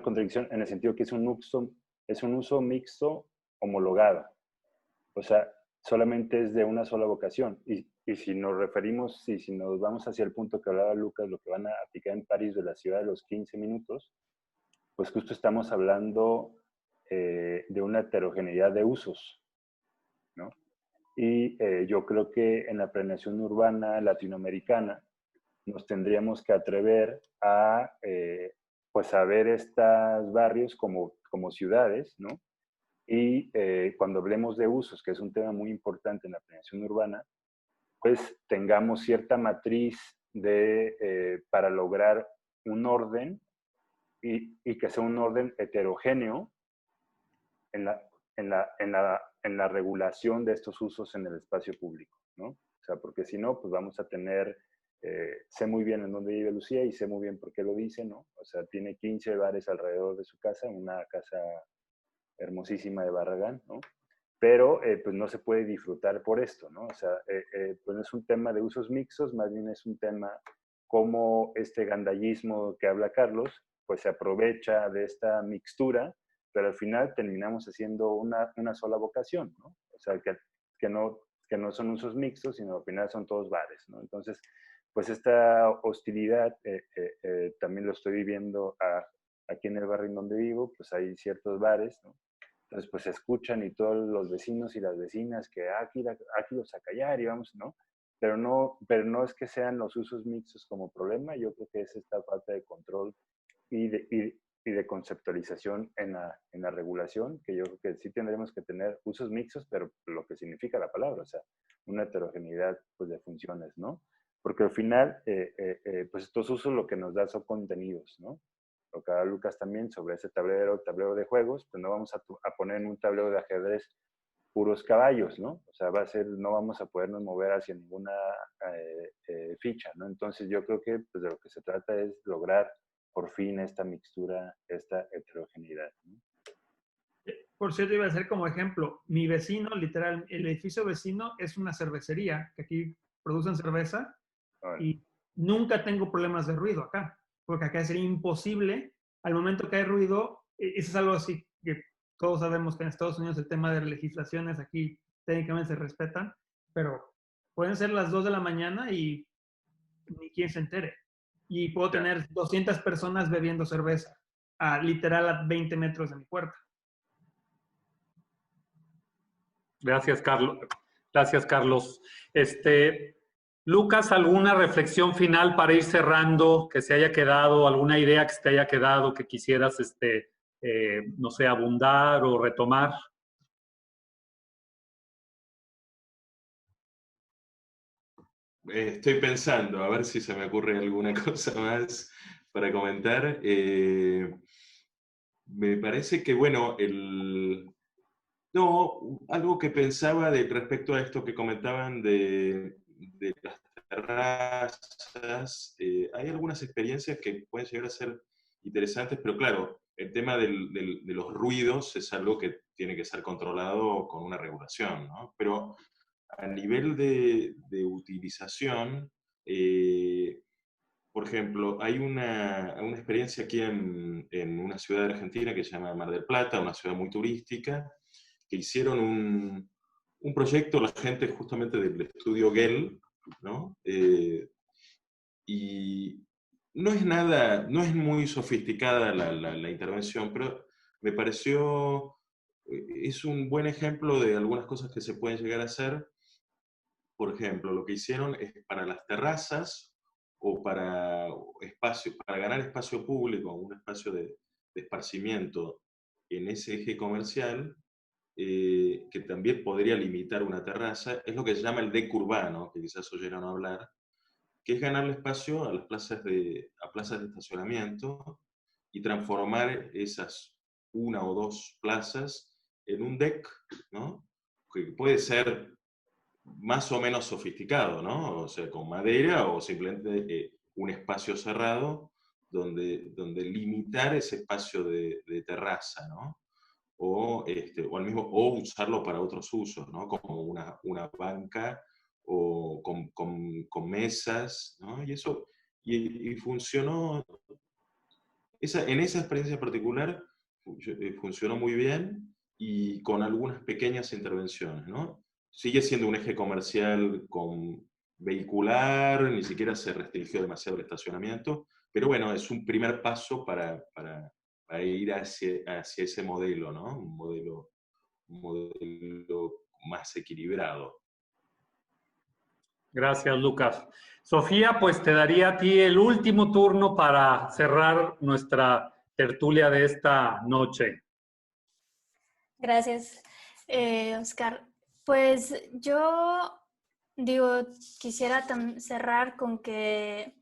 contradicción en el sentido que es un uso mixto homologado. O sea, solamente es de una sola vocación. Y si nos referimos, si nos vamos hacia el punto que hablaba Lucas, lo que van a aplicar en París de la ciudad de los 15 minutos, pues justo estamos hablando de una heterogeneidad de usos, ¿no? Y yo creo que en la planeación urbana latinoamericana nos tendríamos que atrever a, pues a ver estos barrios como ciudades, ¿no? Y cuando hablemos de usos, que es un tema muy importante en la planeación urbana, pues tengamos cierta matriz para lograr un orden y que sea un orden heterogéneo en la regulación de estos usos en el espacio público, ¿no? O sea, porque si no, pues vamos a tener, sé muy bien en dónde vive Lucía y sé muy bien por qué lo dice, ¿no? O sea, tiene 15 bares alrededor de su casa, una casa hermosísima de Barragán, ¿no? pero pues no se puede disfrutar por esto, ¿no? O sea, pues no es un tema de usos mixtos, más bien es un tema como este gandallismo que habla Carlos, pues se aprovecha de esta mixtura, pero al final terminamos haciendo una sola vocación, ¿no? O sea, que no son usos mixtos, sino al final son todos bares, ¿no? Entonces, pues esta hostilidad también lo estoy viviendo aquí en el barrio en donde vivo, pues hay ciertos bares, ¿no? Entonces, pues se escuchan y todos los vecinos y las vecinas que aquí los a callar y vamos, ¿no? Pero no es que sean los usos mixtos como problema, yo creo que es esta falta de control y de conceptualización en la regulación, que yo creo que sí tendremos que tener usos mixtos, pero lo que significa la palabra, o sea, una heterogeneidad pues, de funciones, ¿no? Porque al final, pues estos usos lo que nos da son contenidos, ¿no? Lo que habla Lucas también sobre ese tablero de juegos, pues no vamos a poner en un tablero de ajedrez puros caballos, ¿no? O sea, no vamos a podernos mover hacia ninguna ficha, ¿no? Entonces yo creo que pues, de lo que se trata es lograr por fin esta mixtura, esta heterogeneidad, ¿no? Por cierto, iba a ser como ejemplo, mi vecino, literal, el edificio vecino es una cervecería, que aquí producen cerveza, y nunca tengo problemas de ruido acá, porque acá sería imposible, al momento que hay ruido, eso es algo así que todos sabemos que en Estados Unidos el tema de legislaciones aquí técnicamente se respetan, pero pueden ser las 2 de la mañana y ni quien se entere. Y puedo tener 200 personas bebiendo cerveza, literal a 20 metros de mi puerta. Gracias, Carlos. Gracias, Carlos. Lucas, ¿alguna reflexión final para ir cerrando que se haya quedado, alguna idea que se te haya quedado que quisieras, no sé, abundar o retomar? Estoy pensando, a ver si se me ocurre alguna cosa más para comentar. Me parece que, bueno, no, algo que pensaba respecto a esto que comentaban de las terrazas, hay algunas experiencias que pueden llegar a ser interesantes, pero claro, el tema de los ruidos es algo que tiene que ser controlado con una regulación, ¿no? Pero a nivel de utilización, por ejemplo, hay una experiencia aquí en una ciudad de Argentina que se llama Mar del Plata, una ciudad muy turística, que hicieron un proyecto, la gente justamente del estudio Gell, ¿no? Y no es muy sofisticada la intervención, pero me pareció, es un buen ejemplo de algunas cosas que se pueden llegar a hacer. Por ejemplo, lo que hicieron es para las terrazas o para ganar espacio público, un espacio de esparcimiento en ese eje comercial, que también podría limitar una terraza, es lo que se llama el deck urbano, que quizás oyeron hablar, que es ganarle espacio a las plazas a plazas de estacionamiento y transformar esas una o dos plazas en un deck, ¿no? Que puede ser más o menos sofisticado, ¿no? O sea, con madera o simplemente un espacio cerrado donde limitar ese espacio de terraza, ¿no? O usarlo para otros usos, ¿no? Como una banca o con mesas, ¿no? Y eso, y funcionó, en esa experiencia particular funcionó muy bien y con algunas pequeñas intervenciones, ¿no? Sigue siendo un eje comercial con vehicular, ni siquiera se restringió demasiado el estacionamiento, pero bueno, es un primer paso para ir hacia ese modelo, ¿no? Un modelo más equilibrado. Gracias, Lucas. Sofía, pues te daría a ti el último turno para cerrar nuestra tertulia de esta noche. Gracias, Oscar. Pues yo quisiera cerrar con que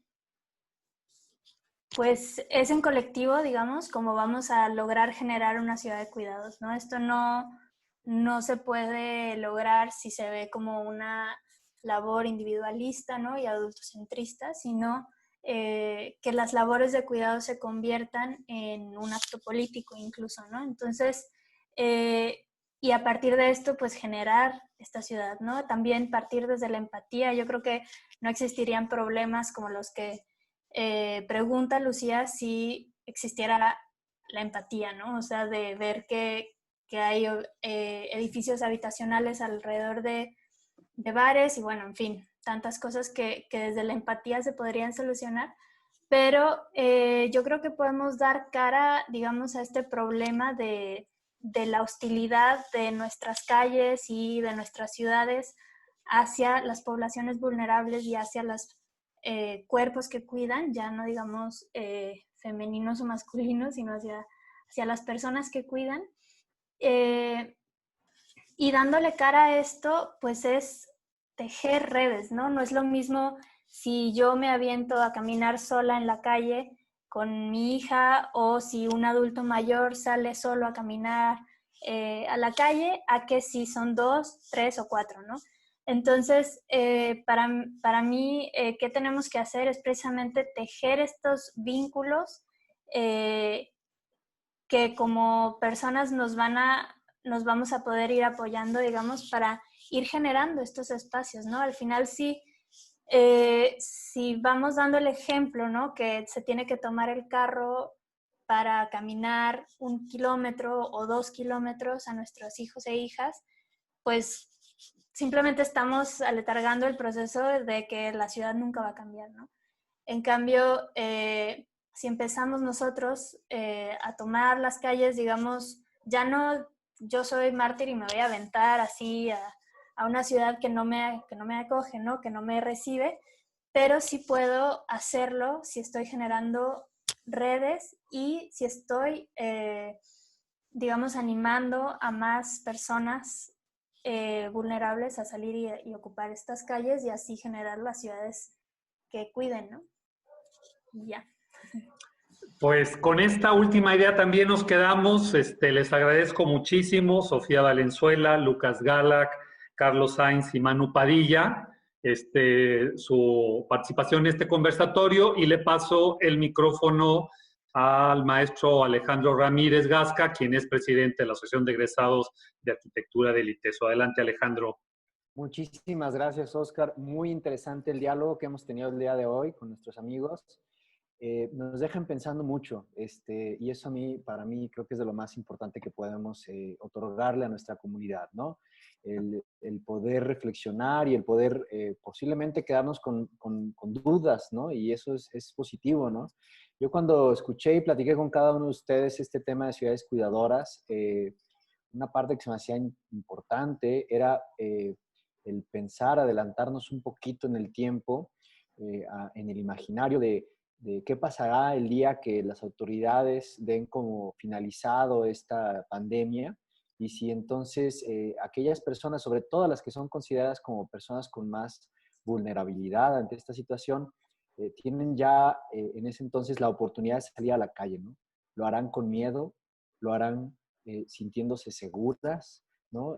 pues es en colectivo, digamos, como vamos a lograr generar una ciudad de cuidados, ¿no? Esto no se puede lograr si se ve como una labor individualista, ¿no? Y adultocentrista, sino que las labores de cuidado se conviertan en un acto político incluso, ¿no? Entonces, y a partir de esto, pues generar esta ciudad, ¿no? También partir desde la empatía. Yo creo que no existirían problemas como los que pregunta Lucía si existiera la empatía, ¿no? O sea, de ver que hay edificios habitacionales alrededor de bares y bueno, en fin, tantas cosas que desde la empatía se podrían solucionar. Pero yo creo que podemos dar cara, digamos, a este problema de la hostilidad de nuestras calles y de nuestras ciudades hacia las poblaciones vulnerables y hacia los cuerpos que cuidan, ya no digamos femeninos o masculinos, sino hacia las personas que cuidan. Y dándole cara a esto, pues es tejer redes, ¿no? No es lo mismo si yo me aviento a caminar sola en la calle con mi hija o si un adulto mayor sale solo a caminar a la calle, a que si son 2, 3 o 4, ¿no? Entonces, para mí, ¿qué tenemos que hacer? Es precisamente tejer estos vínculos que como personas nos vamos a poder ir apoyando, digamos, para ir generando estos espacios, ¿no? Al final sí, si vamos dando el ejemplo, ¿no? Que se tiene que tomar el carro para caminar 1 kilómetro o 2 kilómetros a nuestros hijos e hijas, pues simplemente estamos aletargando el proceso de que la ciudad nunca va a cambiar, ¿no? En cambio, si empezamos nosotros a tomar las calles, digamos, ya no yo soy mártir y me voy a aventar así a una ciudad que no me acoge, ¿no? Que no me recibe, pero sí puedo hacerlo si estoy generando redes y si estoy, digamos, animando a más personas vulnerables a salir y ocupar estas calles y así generar las ciudades que cuiden, ¿no? Ya. Pues con esta última idea también nos quedamos. Les agradezco muchísimo, Sofía Valenzuela, Lucas Galac, Carlos Sainz y Manu Padilla, su participación en este conversatorio y le paso el micrófono al maestro Alejandro Ramírez Gasca, quien es presidente de la Asociación de Egresados de Arquitectura del ITESO. Adelante, Alejandro. Muchísimas gracias, Oscar. Muy interesante el diálogo que hemos tenido el día de hoy con nuestros amigos. Nos dejan pensando mucho, y eso para mí creo que es de lo más importante que podemos otorgarle a nuestra comunidad, ¿no? El poder reflexionar y el poder posiblemente quedarnos con dudas, ¿no? Y eso es positivo, ¿no? Yo cuando escuché y platiqué con cada uno de ustedes este tema de ciudades cuidadoras, una parte que se me hacía importante era el pensar, adelantarnos un poquito en el tiempo, en el imaginario de qué pasará el día que las autoridades den como finalizado esta pandemia y si entonces aquellas personas, sobre todo las que son consideradas como personas con más vulnerabilidad ante esta situación, tienen ya en ese entonces la oportunidad de salir a la calle, ¿no? Lo harán con miedo, lo harán sintiéndose seguras, ¿no?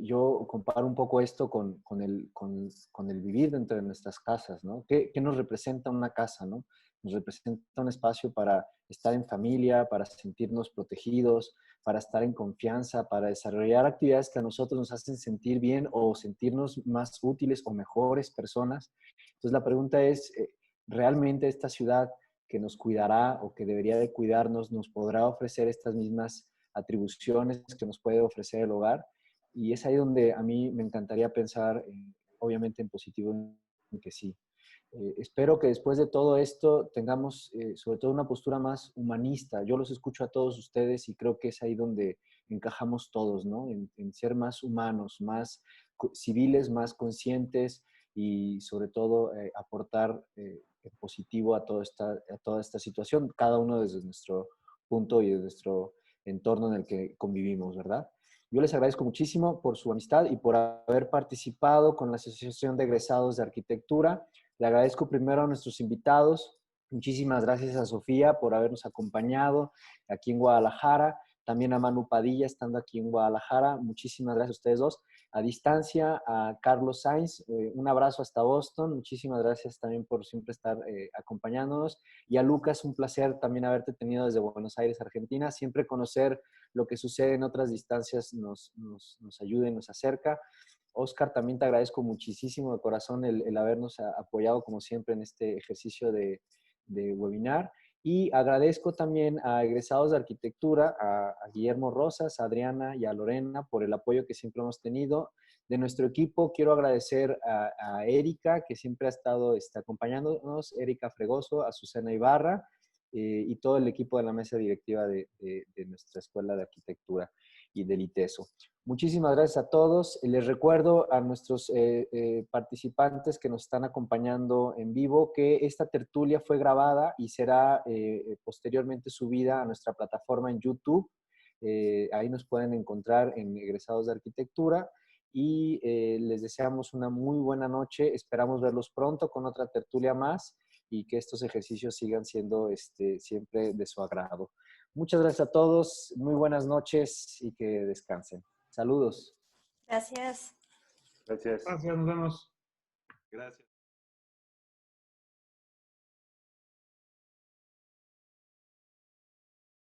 Yo comparo un poco esto con el vivir dentro de nuestras casas, ¿no? ¿Qué nos representa una casa, ¿no? Nos representa un espacio para estar en familia, para sentirnos protegidos, para estar en confianza, para desarrollar actividades que a nosotros nos hacen sentir bien o sentirnos más útiles o mejores personas. Entonces la pregunta es, ¿realmente esta ciudad que nos cuidará o que debería de cuidarnos nos podrá ofrecer estas mismas atribuciones que nos puede ofrecer el hogar? Y es ahí donde a mí me encantaría pensar, obviamente en positivo, en que sí. Espero que después de todo esto tengamos sobre todo una postura más humanista. Yo los escucho a todos ustedes y creo que es ahí donde encajamos todos, ¿no? En ser más humanos, más civiles, más conscientes y sobre todo aportar en positivo a toda esta situación, cada uno desde nuestro punto y desde nuestro entorno en el que convivimos, ¿verdad? Yo les agradezco muchísimo por su amistad y por haber participado con la Asociación de Egresados de Arquitectura. Le agradezco primero a nuestros invitados. Muchísimas gracias a Sofía por habernos acompañado aquí en Guadalajara. También a Manu Padilla estando aquí en Guadalajara. Muchísimas gracias a ustedes dos. a distancia, a Carlos Sainz, un abrazo hasta Boston, muchísimas gracias también por siempre estar acompañándonos, y a Lucas, un placer también haberte tenido desde Buenos Aires, Argentina. Siempre conocer lo que sucede en otras distancias nos ayuda y nos acerca. Oscar, también te agradezco muchísimo de corazón el habernos apoyado como siempre en este ejercicio de webinar. Y agradezco también a egresados de arquitectura, a Guillermo Rosas, a Adriana y a Lorena por el apoyo que siempre hemos tenido. De nuestro equipo quiero agradecer a Erika, que siempre ha estado acompañándonos, Erika Fregoso, a Susana Ibarra y todo el equipo de la mesa directiva de nuestra Escuela de Arquitectura y del ITESO. Muchísimas gracias a todos. Les recuerdo a nuestros participantes que nos están acompañando en vivo que esta tertulia fue grabada y será posteriormente subida a nuestra plataforma en YouTube. Ahí nos pueden encontrar en Egresados de Arquitectura y les deseamos una muy buena noche. Esperamos verlos pronto con otra tertulia más y que estos ejercicios sigan siendo siempre de su agrado. Muchas gracias a todos, muy buenas noches y que descansen. Saludos. Gracias. Gracias. Gracias, nos vemos. Gracias.